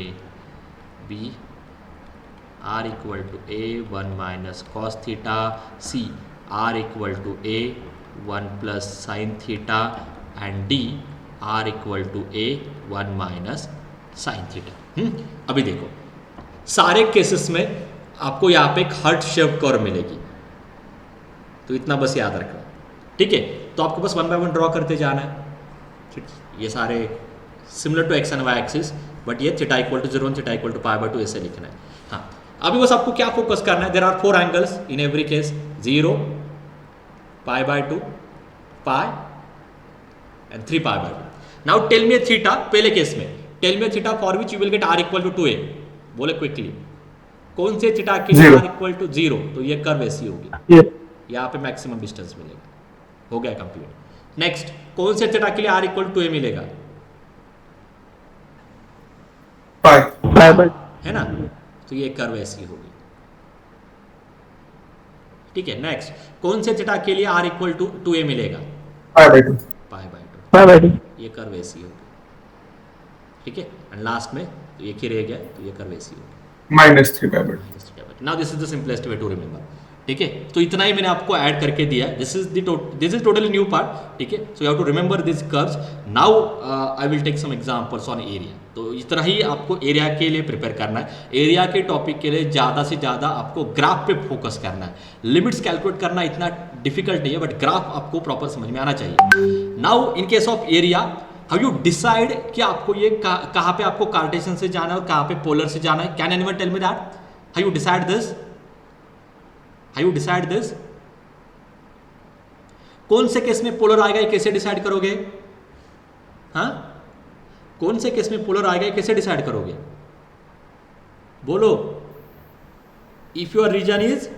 B r equal to a 1 minus cos theta, c r equal to a 1 plus sine theta, and d r equal to a 1 minus sine theta. अभी देखो, सारे केसेस में आपको यहाँ पे एक हार्ट शेप कर्व मिलेगी, तो इतना बस याद रखना, ठीक है। तो आपको बस 1 बाय 1 ड्रॉ करते जाना है, ठीक। ये सारे similar to x and y axis, but ये theta equal to 0 theta equal to π/2 ऐसे लिखना है। हाँ, अभी बस आपको क्या फोकस करना है, there are 4 angles in every case, 0 π/2 pi and 3π/2। Now tell me theta, पहले केस में tell me theta for which you will get r equal to 2a, बोले क्विकली, कौन से थीटा के लिए आर इक्वल टू 0, तो ये कर्व ऐसी होगी, यहाँ पे मैक्सिमम डिस्टेंस मिलेगा, हो गया कंप्लीट। नेक्स्ट, कौन से थीटा के लिए आर इक्वल टू a मिलेगा, है ना, तो ये कर्व ऐसी होगी, ठीक है। नेक्स्ट, कौन से थीटा के लिए आर इक्वल टू 2a मिलेगा, π/2, ये कर्व ऐसी होगी, ठीक है। एंड लास्ट में तो एक ही रह गया, तो ये कर्व ऐसी होगी, -3π/2। Now this is the simplest way to remember, ठीक है। तो इतना ही मैंने आपको ऐड करके दिया, this is totally new part, ठीक है। So you have to remember this curves. Now I will take some examples on area. तो इस तरह ही आपको एरिया के लिए प्रिपेयर करना है। एरिया के टॉपिक के लिए ज़्यादा से ज़्यादा आपको ग्राफ पे फोकस करना है। लिमिट्स कैलकुलेट करना इतना डिफिकल्ट नहीं है, बट ग्राफ आपको प्रॉपर समझ में आना चाहिए। Now in case of area, how you decide कि आपको ये कहाँ पे आपको कार्टेशियन से जाना है और कहाँ पे पोलर से जाना है, can anyone tell me that, how you decide this, how you decide this, कौन से केस में पोलर आएगा ये कैसे डिसाइड करोगे, हाँ, कौन से केस में पोलर आएगा ये कैसे डिसाइड करोगे, बोलो। If your region is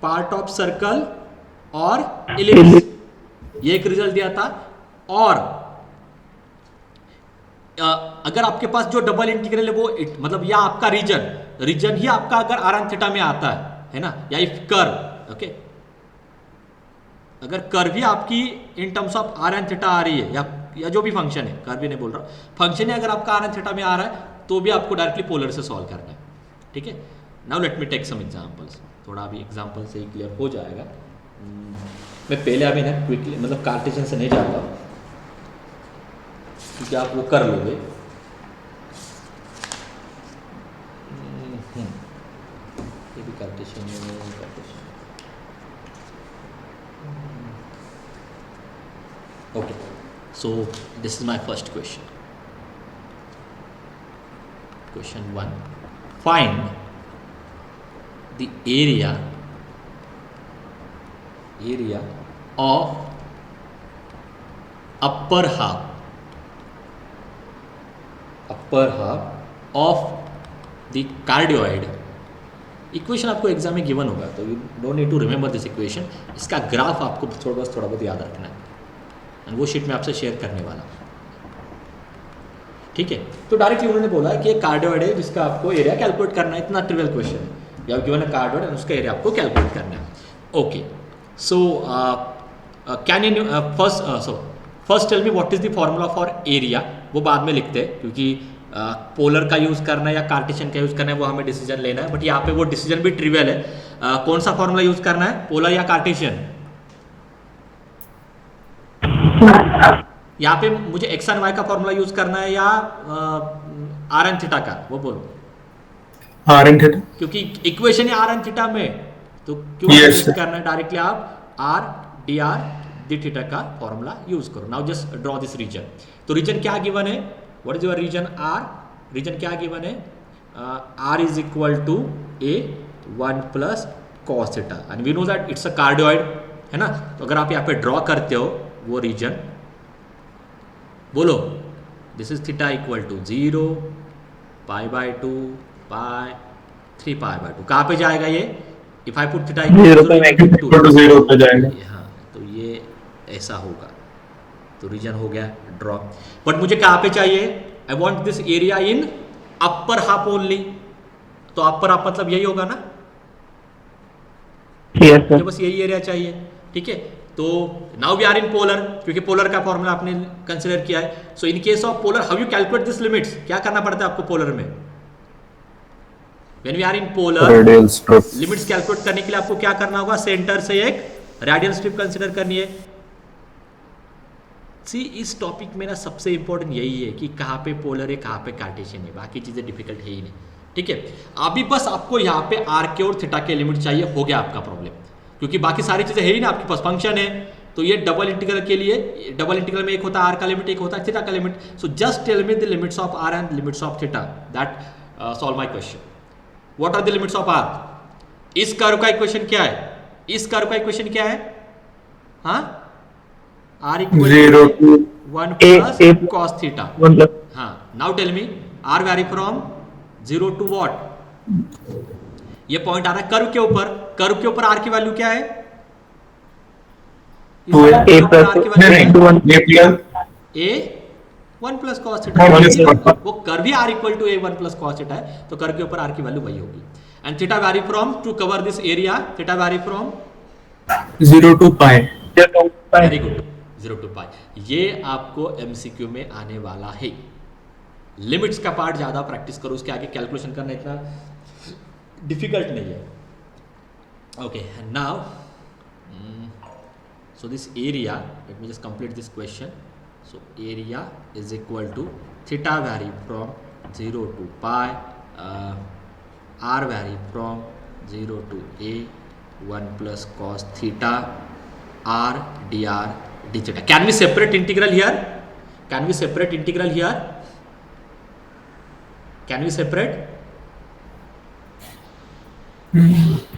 part of circle और इलिप्स, ये एक रिजल्ट दिया था। और अगर आपके पास जो डबल इंटीग्रल है वो मतलब या आपका रीजन ही आपका अगर आर एन थीटा में आता है ना, या इफ कर्व, ओके, अगर कर्व ही आपकी in terms of r and theta आ रही है, या जो भी फंक्शन है, कर्व भी नहीं बोल रहा, फंक्शन है अगर आपका आर एन थीटा में आ रहा है, तो भी आपको डायरेक्टली पोलर से सॉल्व करना है, ठीक है। Now let me take some examples, थोड़ा अभी एग्जांपल से ही क्लियर हो जाएगा। मैं पहले अभी ना क्विकली मतलब कार्टेशियन से नहीं जाता, क्योंकि आप वो कर लोगे। ये भी कार्टेशियन में So this is my first question. Question 1. Find the area of upper half of the cardioid. Equation आपको एग्जाम में गिवन होगा, तो you don't need to remember this equation. इसका ग्राफ आपको थोड़ा बहुत याद रखना है, एंड वो शीट में आपसे शेयर करने वाला. ठीक है, तो डायरेक्टली उन्होंने बोला कि एक कार्डियोइड है जिसका आपको एरिया कैलकुलेट करना है. इतना ट्रिवियल क्वेश्चन है. You have given a cardioid and उसका एरिया आपको कैलकुलेट करना है. Okay, so can you first tell me what is the formula for area. वो बाद में लिखते हैं, क्योंकि पोलर का यूज़ करना है या कार्टेशियन का यूज़ करना है वो हमें डिसीजन लेना है. बट यहाँ पे वो डिसीजन भी ट्रिवियल है. कौन सा फॉर्मूला यूज़ करना है, पोलर या कार्टेशियन? यहाँ पे मुझे एक्स एंड वाई का फॉर्मूला यूज़ करना है या आर एन थीटा का, वो बोलो. आर एन थीटा, क्योंकि इक्वेशन है आर एन थीटा में, तो क्यों यूज करना है डायरेक्टली आप r d r d theta का फॉर्मूला यूज करो. Now just draw this region. तो रीजन क्या गिवन है, what is your region r? Region क्या गिवन है, r is equal to a 1 plus cos theta, and we know that it's a cardioid, है ना. तो अगर आप यहाँ पे ड्रॉ करते हो वो रीजन, बोलो this is theta equal to 0 pi by 2 pi 3 pi by 2. कहाँ पे जाएगा ये? If I put theta equal to 0 पे जाएगा. हाँ, तो ये ऐसा होगा. तो रीजन हो गया ड्रॉ. बट मुझे कहाँ पे चाहिए, I want this area in upper half only. तो अपर हाफ मतलब यही होगा ना. Yes, sir. मुझे बस यही एरिया चाहिए. ठीक है, तो now we are in polar, क्योंकि पोलर का फॉर्मूला आपने कंसिडर किया है. So in case of polar how you calculate this limits? क्या करना पड़ता है आपको पोलर में? When we are in polar, Radial strip. Limits calculate करने के लिए आपको क्या करना होगा, सेंटर से एक रेडियल स्ट्रिप कंसिडर करनी है. सी इस टॉपिक में ना सबसे इंपॉर्टेंट यही है कि कहाँ पे पोलर है, कहाँ पे कार्टेशियन है. बाकी चीज़ें डिफिकल्ट है ही नहीं. ठीक है, अभी बस आपको यहाँ पे आर के और थीटा के लिमिट चाहिए, हो गया आपका प्रॉब्लम. क्योंकि बाकी सारी चीज़ें है ही ना आपके पास, फंक्शन है. तो ये डबल इंटीग्रल के लिए, डबल इंटीग्रल में एक होता है आर का लिमिट, एक होता है थीटा का limit. So just tell me the limits of r and limits of theta, that solve my question. What are the limits of r? इस कर्व का इक्वेशन क्या है? इस कर्व का इक्वेशन क्या है? हाँ, r equal 1 plus cos theta. हाँ, now tell me r vary from 0 to what? ये पॉइंट आ रहा है कर्व के ऊपर. कर्व के ऊपर आर की वैल्यू क्या है? A plus आर की value a a 1 plus cos theta. वो कर्व भी r equal to a 1 plus cos theta है, तो कर्व के ऊपर आर की वैल्यू वही होगी. And theta vary from, to cover this area, theta vary from 0 to pi. Very good, 0 to pi. ये आपको एमसीक्यू में आने वाला है. लिमिट्स का पार्ट ज़्यादा प्रैक्टिस करो, उसके आगे कैलकुलेशन करना इतना डिफिकल्ट नहीं है. Okay, now so this area, let me just complete this question. So area is equal to theta vary from 0 to pi, r vary from 0 to a 1 plus cos theta r dr d theta. Can we separate integral here? Can we separate integral here? Can we separate?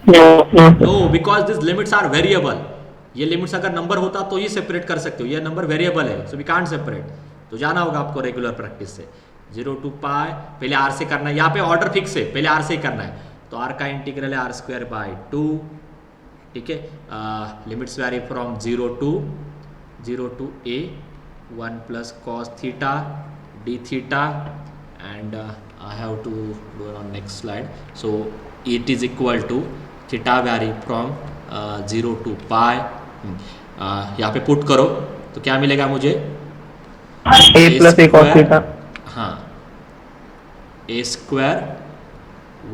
No, because these limits are variable. ये लिमिट्स अगर नंबर होता तो ही सेपरेट कर सकते हो, ये नंबर वेरिएबल है, सो वी कांट सेपरेट. तो जाना होगा आपको रेगुलर प्रैक्टिस से. 0 टू पाई पहले आर से करना है, यहाँ पे ऑर्डर फिक्स है, पहले आर से ही करना है. तो आर का इंटीग्रल है आर स्क्वायर बाई 2. ठीक है, limits vary from 0 to a 1 plus cos theta d theta, and I have to do on next slide. So it is equal to theta vary from 0 to pi. यहाँ पे पुट करो तो क्या मिलेगा मुझे? A plus a cos theta. हाँ, a square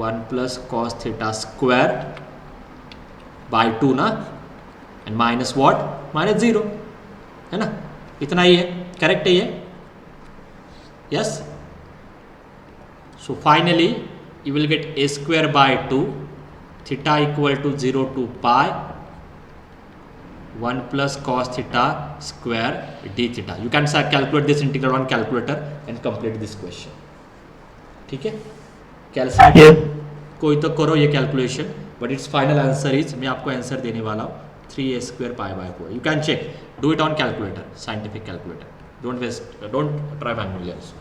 1 plus cos theta square by 2 ना, एंड माइनस व्हाट? माइनस 0, है ना. इतना ही है, करेक्ट है ये. Yes. So finally you will get a square by 2 theta equal to 0 to pi 1 plus cos theta square d theta. You can calculate this integral on calculator and complete this question. ठीक है, कैलकुलेट Yes. कोई तो करो ये calculation, but it's final answer is, मैं आपको आंसर देने वाला हूँ 3a square pi by 4. You can check, do it on calculator, scientific calculator. Don't try manually also.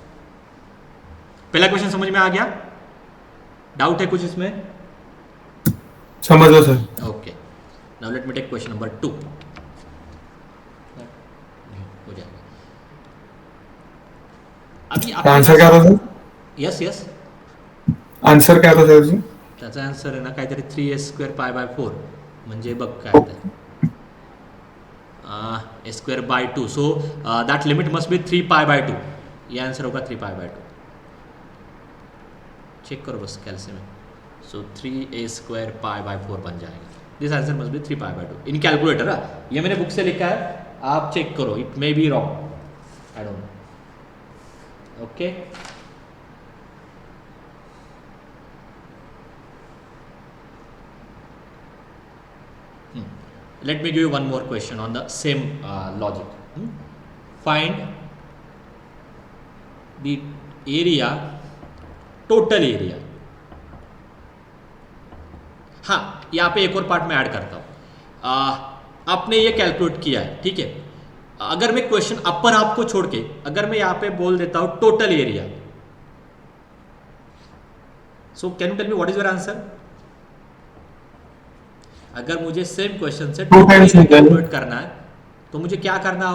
पहला क्वेश्चन समझ में आ गया? डाउट है कुछ इसमें? समझ लो sir. Okay, now let me take question number 2. हो जाएगा. अभी आन्सर काय था सर? यस यस, आन्सर काय था सर जी? त्याचा आन्सर आहे ना काहीतरी 3a square pi by 4, म्हणजे बघ काय आहे a square by 2. So that limit must be 3 pi by 2. ये आंसर होगा 3 pi by 2. चेक करो बस कैलसी में. सो 3a square pi by 4 बन जाएगा. This answer must be 3 pi by 2 in calculator. ये मैंने बुक से लिखा है, आप चेक करो, it may be wrong, I don't know. Okay, let me give you one more question on the same logic. Find the area, total area. हाँ, यहाँ पे एक और पार्ट में ऐड करता हूँ. आपने ये कैलकुलेट किया है, ठीक है. अगर मैं क्वेश्चन अपर आपको छोड़ के अगर मैं यहाँ पे बोल देता हूँ total area, so can you tell me what is your answer? अगर मुझे सेम क्वेश्चन से कैलकुलेट करना है तो मुझे क्या करना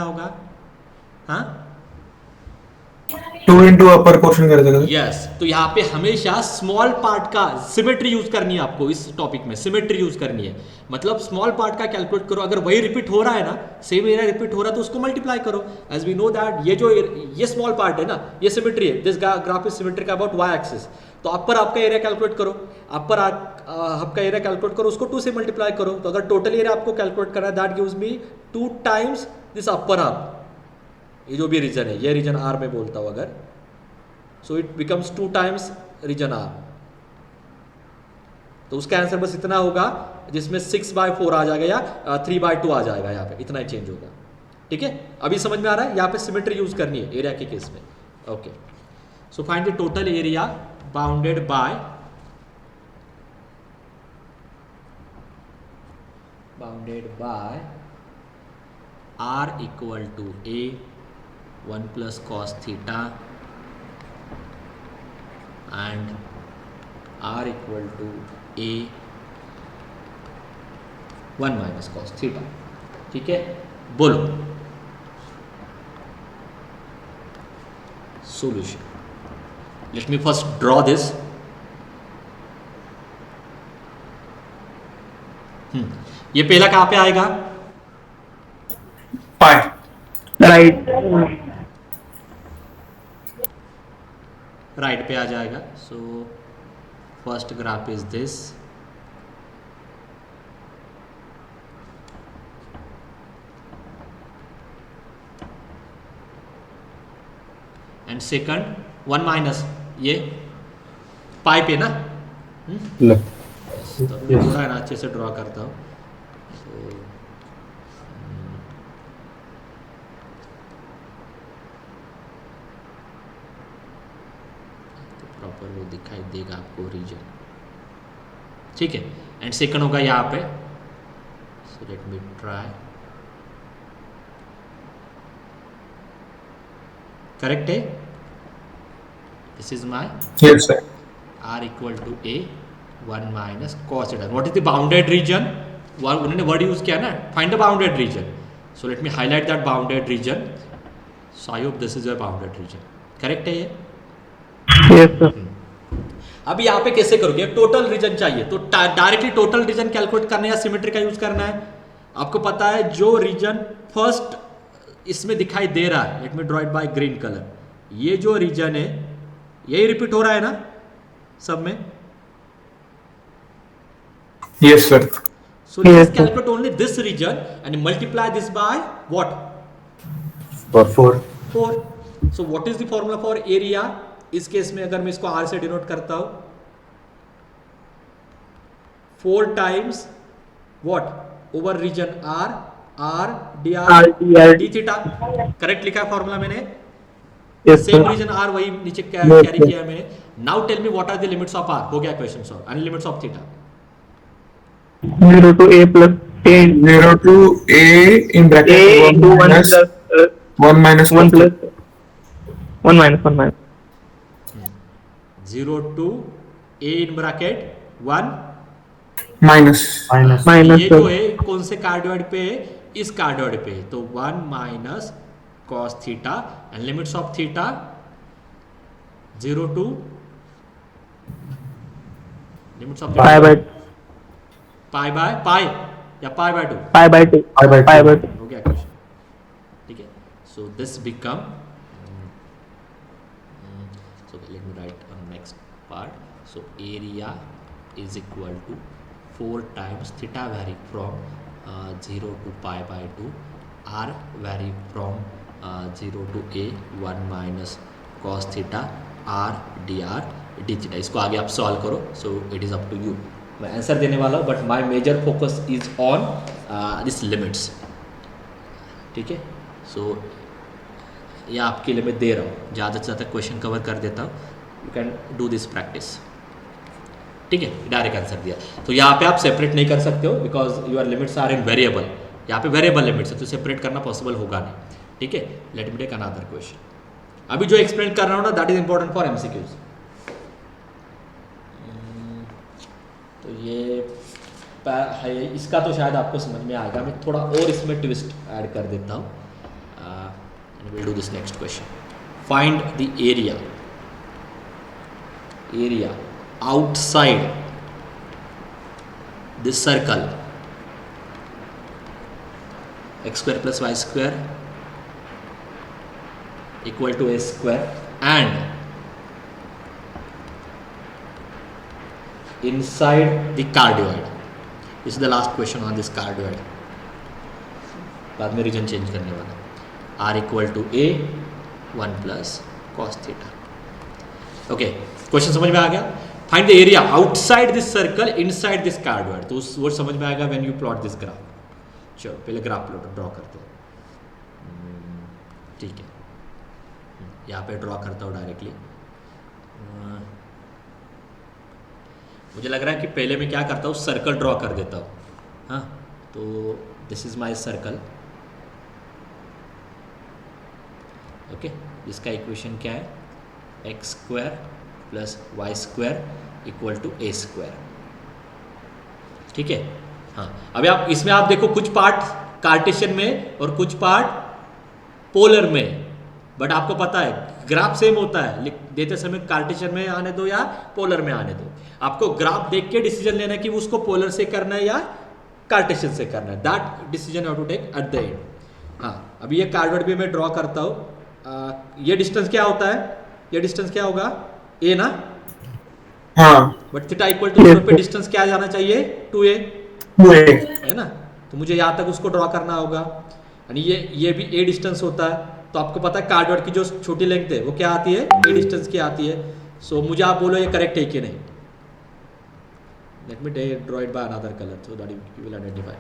होगा? हाँ, 2 into अपर पोर्शन कर देगा. यस. तो यहाँ पे हमेशा स्मॉल पार्ट का सिमेट्री यूज करनी है आपको. इस टॉपिक में सिमेट्री यूज करनी है, मतलब स्मॉल पार्ट का कैलकुलेट करो. अगर वही रिपीट हो रहा है ना, सेम एरिया रिपीट हो रहा है तो उसको मल्टीप्लाई करो. एज वी नो दैट ये स्मॉल पार्ट है ना, ये सिमेट्री है. This graph is symmetric about y axis. तो अपर आपका एरिया कैलकुलेट करो, आपका एरिया कैलकुलेट करो, उसको 2 से मल्टीप्लाई करो. तो अगर टोटल एरिया आपको कैलकुलेट करना है, that gives me 2 times this upper arm. ये जो भी रीजन है, ये रीजन आर में बोलता हूँ अगर, so it becomes 2 times region r. तो उसका आंसर बस इतना होगा, जिसमें 6 by 4 आ जाएगा या 3 by 2 आ जाएगा. यहाँ पे इतना ही चेंज होगा. ठीक है, अभी समझ में आ रहा है? यहाँ पे सिमेट्री यूज करनी है एरिया के केस में. Okay, so find the total area bounded by r equal to a 1 plus cos theta and r equal to a 1 minus cos theta. ठीक है, बोलो solution. Let me first draw this. ये पहला कहाँ पे आएगा? पाई. Right. राइट पे आ जाएगा. So first graph is this, and second 1 minus ये पाई पे ना. तो थोड़ा है ना अच्छे से ड्रॉ करता हूँ. प्रॉपर वो दिखाई देगा आपको रीजन. ठीक है, एंड सेकंड होगा यहाँ पे. So let me try. Correct है? This is my yes sir. r equal to a 1 minus cos theta. What is the bounded region? उन्होंने वर्ड यूज किया ना, find the bounded reason. So let me highlight that bounded reason. So I hope this is your bounded reason. Correct है ये? Yes, sir. अब यहाँ पे कैसे करोगे? टोटल रीजन चाहिए तो डायरेक्टली टोटल रीजन कैलकुलेट करना है या सिमेट्री का यूज करना है? आपको पता है जो रीजन फर्स्ट इसमें दिखाई दे रहा है, let me draw it by green colour. ये जो रीजन है यही रिपीट हो रहा है ना सब में? Yes sir. So let's Yes, sir. calculate only this region and multiply this by what? For 4. 4. So what is the formula for area? इस केस में अगर मैं इसको R से डिनोट करता हूं, 4 times what over region R dr R dr d theta. Correct लिखा है फॉर्मूला मैंने. yes same sir region r वही नीचे Yes, कैरी sir. किया है मैंने. Now tell me what are the limits of r. हो गया question solve. And limits of theta. 0 to a plus a 0 to a in a bracket into 1 minus plus 1 minus 1 cos plus 1 minus 1 minus 0 to a in bracket 1. minus minus ये sir. जो है कौन से कार्डियोइड पे है? इस कार्डियोइड पे है. तो 1 minus cos theta and limits of theta 0 to limits of pi by pi by pi या पाई by 2. pi by 2 Pi by pi 2. by 2 हो गया क्वेश्चन. ठीक है. So this become so let me write on next part. So area is equal to 4 times theta vary from 0 to pi by 2, r vary from 0 to a 1 minus cos theta r dr d theta. इसको आगे आप सॉल्व करो. So it is up to you. मैं आंसर देने वाला हूँ but my major focus is on this limits. ठीक है. सो ये आपके लिए मैं दे रहा हूँ. ज़्यादा से ज़्यादा क्वेश्चन कवर कर देता हूँ. You can do this practice. ठीक है. डायरेक्ट आंसर दिया. तो यहाँ पे आप सेपरेट नहीं कर सकते हो because your limits are in variable. यहाँ पे वेरिएबल लिमिट्स है तो सेपरेट करना पॉसिबल होगा नहीं. ठीक है. Let me take another question. अभी जो एक्सप्लेन कर रहा हूँ ना that is important for MCQs. तो ये है, इसका तो शायद आपको समझ में आएगा. मैं थोड़ा और इसमें ट्विस्ट ऐड कर देता हूँ. Will do this next question. Find the area outside this circle x square plus y square equal to a square and inside the cardioid. This is the last question on this cardioid. बाद में रीजन चेंज करने वाला. r equal to a 1 plus cos theta. Okay. Question समझ में आ गया. Find the area outside this circle inside this cardioid. तो उस वर्ड समझ में आएगा when you plot this graph. चलो पहले ग्राफ ड्रॉ करते हैं. ठीक है. यहाँ पे ड्रॉ करता हूँ डायरेक्टली. मुझे लग रहा है कि पहले मैं क्या करता हूँ सर्कल ड्रॉ कर देता हूँ. हाँ. तो this is my circle. Okay. जिसका इक्वेशन क्या है? X square plus y square equal to a square. ठीक है. हाँ. अभी आप इसमें आप देखो कुछ पार्ट कार्टेशियन में और कुछ पार्ट पोलर में. बट आपको पता है ग्राफ सेम होता है. देते समय कार्टेशियन में आने दो या पोलर में आने दो. आपको ग्राफ देख के डिसीजन लेना है कि उसको पोलर से करना है या कार्टेशियन से करना है. That decision you have to take at the end. हाँ. अभी ये कार्डवर्ड भी मैं ड्रॉ करता हूँ. ये डिस्टेंस क्या होता है? ये डिस्टेंस क्या होगा? ए ना. हाँ बट थीटा इक्वल टू 0 पे डिस्टेंस क्या जाना चाहिए? 2a है ना. तो मुझे यहाँ तक उसको ड्रॉ करना होगा. यानी ये भी a डिस्टेंस होता है. तो आपको पता है कार्डवर्ड की जो छोटी लेंथ है वो क्या आती है? a डिस्टेंस की आती है. सो मुझे आप बोलो ये करेक्ट है कि नहीं. Let me draw it by another colour so that you will identify.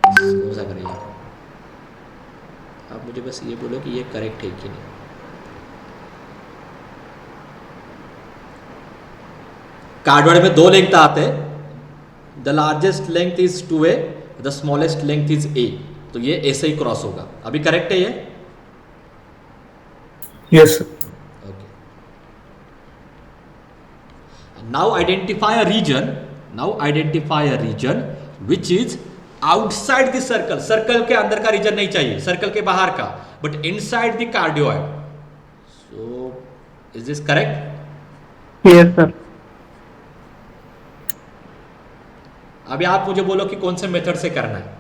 कौन सा करें? आप मुझे बस ये बोलो कि ये करेक्ट है कि नहीं. कार्डवर्ड में 2 लेंथ आते हैं. The largest length is 2a, the smallest length is a. तो ये ऐसे ही क्रॉस होगा. अभी करेक्ट है ये? Yes. Okay. Now identify a region. Now identify a region which is outside the circle. Circle के अंदर का रीजन नहीं चाहिए, सर्कल के बाहर का, but inside the cardioid. So is this correct? yes sir अभी आप मुझे बोलो कि कौन से मेथड से करना है.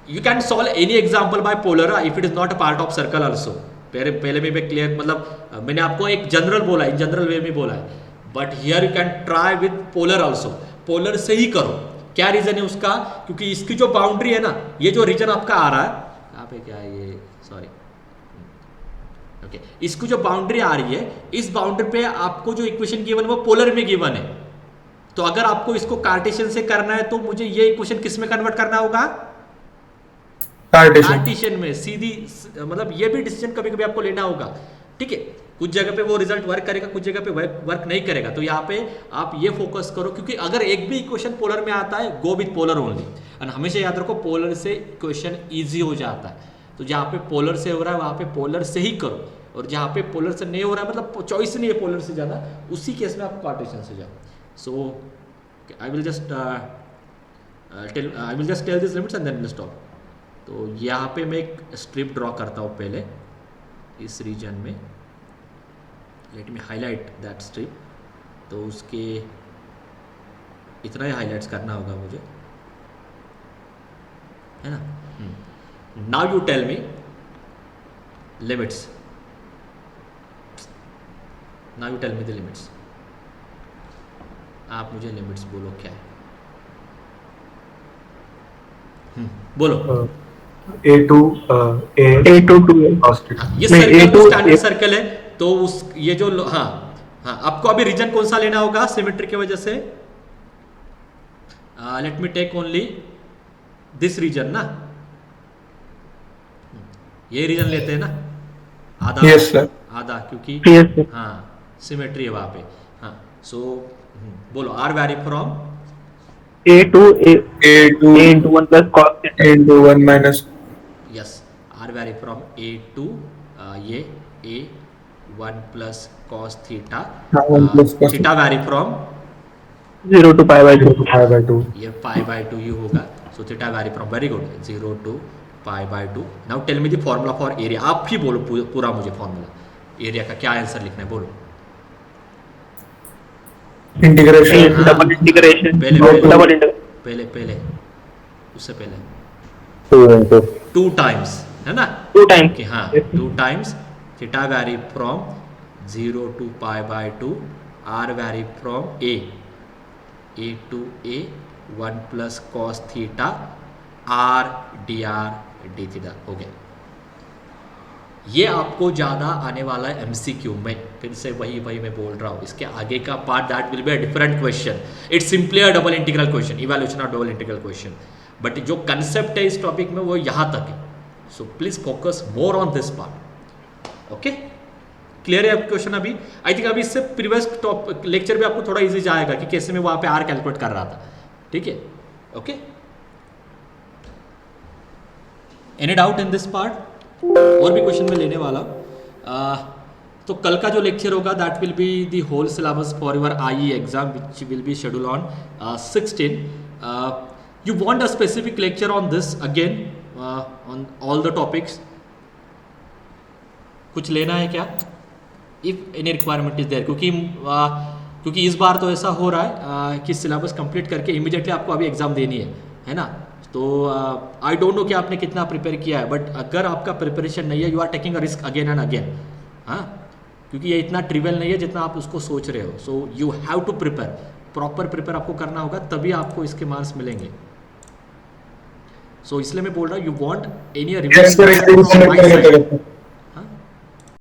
You can solve any example bye polar if it is not a part of circle also. पहले में मैं क्लियर मतलब मैंने आपको एक जनरल बोला, इन जनरल वे में बोला है. But here you can try with polar also. Polar से ही करो. क्या रीजन है उसका? क्योंकि इसकी जो बाउंड्री है ना, ये जो रीजन आपका आ रहा है यहाँ पे, क्या ये सॉरी ओके, इसको जो बाउंड्री आ रही है, इस बाउंड्री पे आपको जो इक्वेशन गिवन वो पोलर में गिवन है। तो अगर आपको इसको कार्टेशियन से करना है तो मुझे ये इक्वेशन किस में कन्वर्ट करना होगा? कार्टेशियन में। सीधी मतलब ये भी डिसीजन कभी कभी आपको लेना होगा, ठीक है। कुछ जगह पे वो रिजल्ट वर्क करेगा, कुछ जगह पे वर्क नहीं करेगा। तो यहाँ पे आप ये फोकस करो, क्योंकि अगर एक भी इक्वेशन पोलर में आता है, go with polar only. And हमेशा याद रखो पोलर से इक्वेशन इजी हो जाता है। तो जहाँ पे पोलर से हो रहा है वहाँ पे पोलर से ही करो, और जहाँ पे पोलर से नहीं हो रहा है, मतलब चॉइस नहीं है पोलर से ज़्यादा, उसी केस में आप कार्टेशियन से जाओ। So I will just tell this limits and then will stop. तो यहाँ पे मैं एक स्ट्रिप ड्रॉ करता हूँ पहले इस रीजन में। Let me highlight that strip. तो उसके इतना ही हाईलाइट्स करना होगा मुझे, है ना। Now you tell me limits. Now you tell me the limits. आप मुझे लिमिट्स बोलो क्या है। बोलो। A2 A2 to A. ये नहीं, सर्कल A2 स्टैंडर्ड सर्कल है। तो उस ये जो हाँ हाँ, आपको अभी रीजन कौन सा लेना होगा सिमेट्री की वजह से? Let me take only this region ना, ये रीजन लेते हैं ना, आधा। Yes sir. आधा, क्योंकि Yes, sir. हाँ सिमेट्री है वहां पे। हाँ सो बोलो, r vary from A2 A A2 into 1 plus cos theta. into 1 minus yes, r vary from a to ये a 1 plus cos theta. 1 plus cos theta vary from 0 to pi by 2. pi by 2. ये पाई बाय 2 ही होगा। So theta vary from, very good, 0 to pi by 2। Now tell me the formula for area. आप ही बोलो पूरा मुझे फॉर्मूला एरिया का क्या आंसर लिखना है, बोलो। integration Double integration. पहले Double integration. पहले उससे पहले 2 into 2 टाइम्स, है ना। 2 times. कि हाँ, Yes. 2 times theta vary from 0 to pi by 2, r vary from a to a 1 plus cos theta r d theta हो गया। ये आपको ज़्यादा आने वाला है एमसीक्यू में। फिर से वही मैं बोल रहा हूँ, इसके आगे का part that will be a different question. It's simply a double integral question, evaluation of double integral question. But जो कंसेप्ट है इस टॉपिक में वो यहाँ तक है। So please focus more on this part. Okay, clear है क्वेश्चन अभी? आई थिंक अभी इससे प्रीवियस लेक्चर भी आपको थोड़ा इजी जाएगा कि कैसे मैं वहाँ पे आर कैलकुलेट कर रहा था। ठीक है, okay. Any doubt in this part? और भी क्वेश्चन में लेने वाला। तो कल का जो लेक्चर होगा that will be the whole syllabus for your I exam which will be schedule on 16। You want a specific lecture on this again on all the topics? कुछ लेना है क्या? If any requirement is there, क्योंकि इस बार तो ऐसा हो रहा है कि सिलेबस कंप्लीट करके इमीडिएटली आपको अभी एग्जाम देनी है ना। तो आई डोंट नो कि आपने कितना प्रिपेयर किया है, बट अगर आपका प्रिपरेशन नहीं है, you are taking a risk again and again. हाँ, क्योंकि ये इतना ट्रिवियल नहीं है जितना आप उसको सोच रहे हो। So you have to prepare, proper prepare आपको करना होगा, तभी आपको इसके मार्क्स मिलेंगे। सो इसलिए मैं बोल रहा हूँ, you want any yes sir,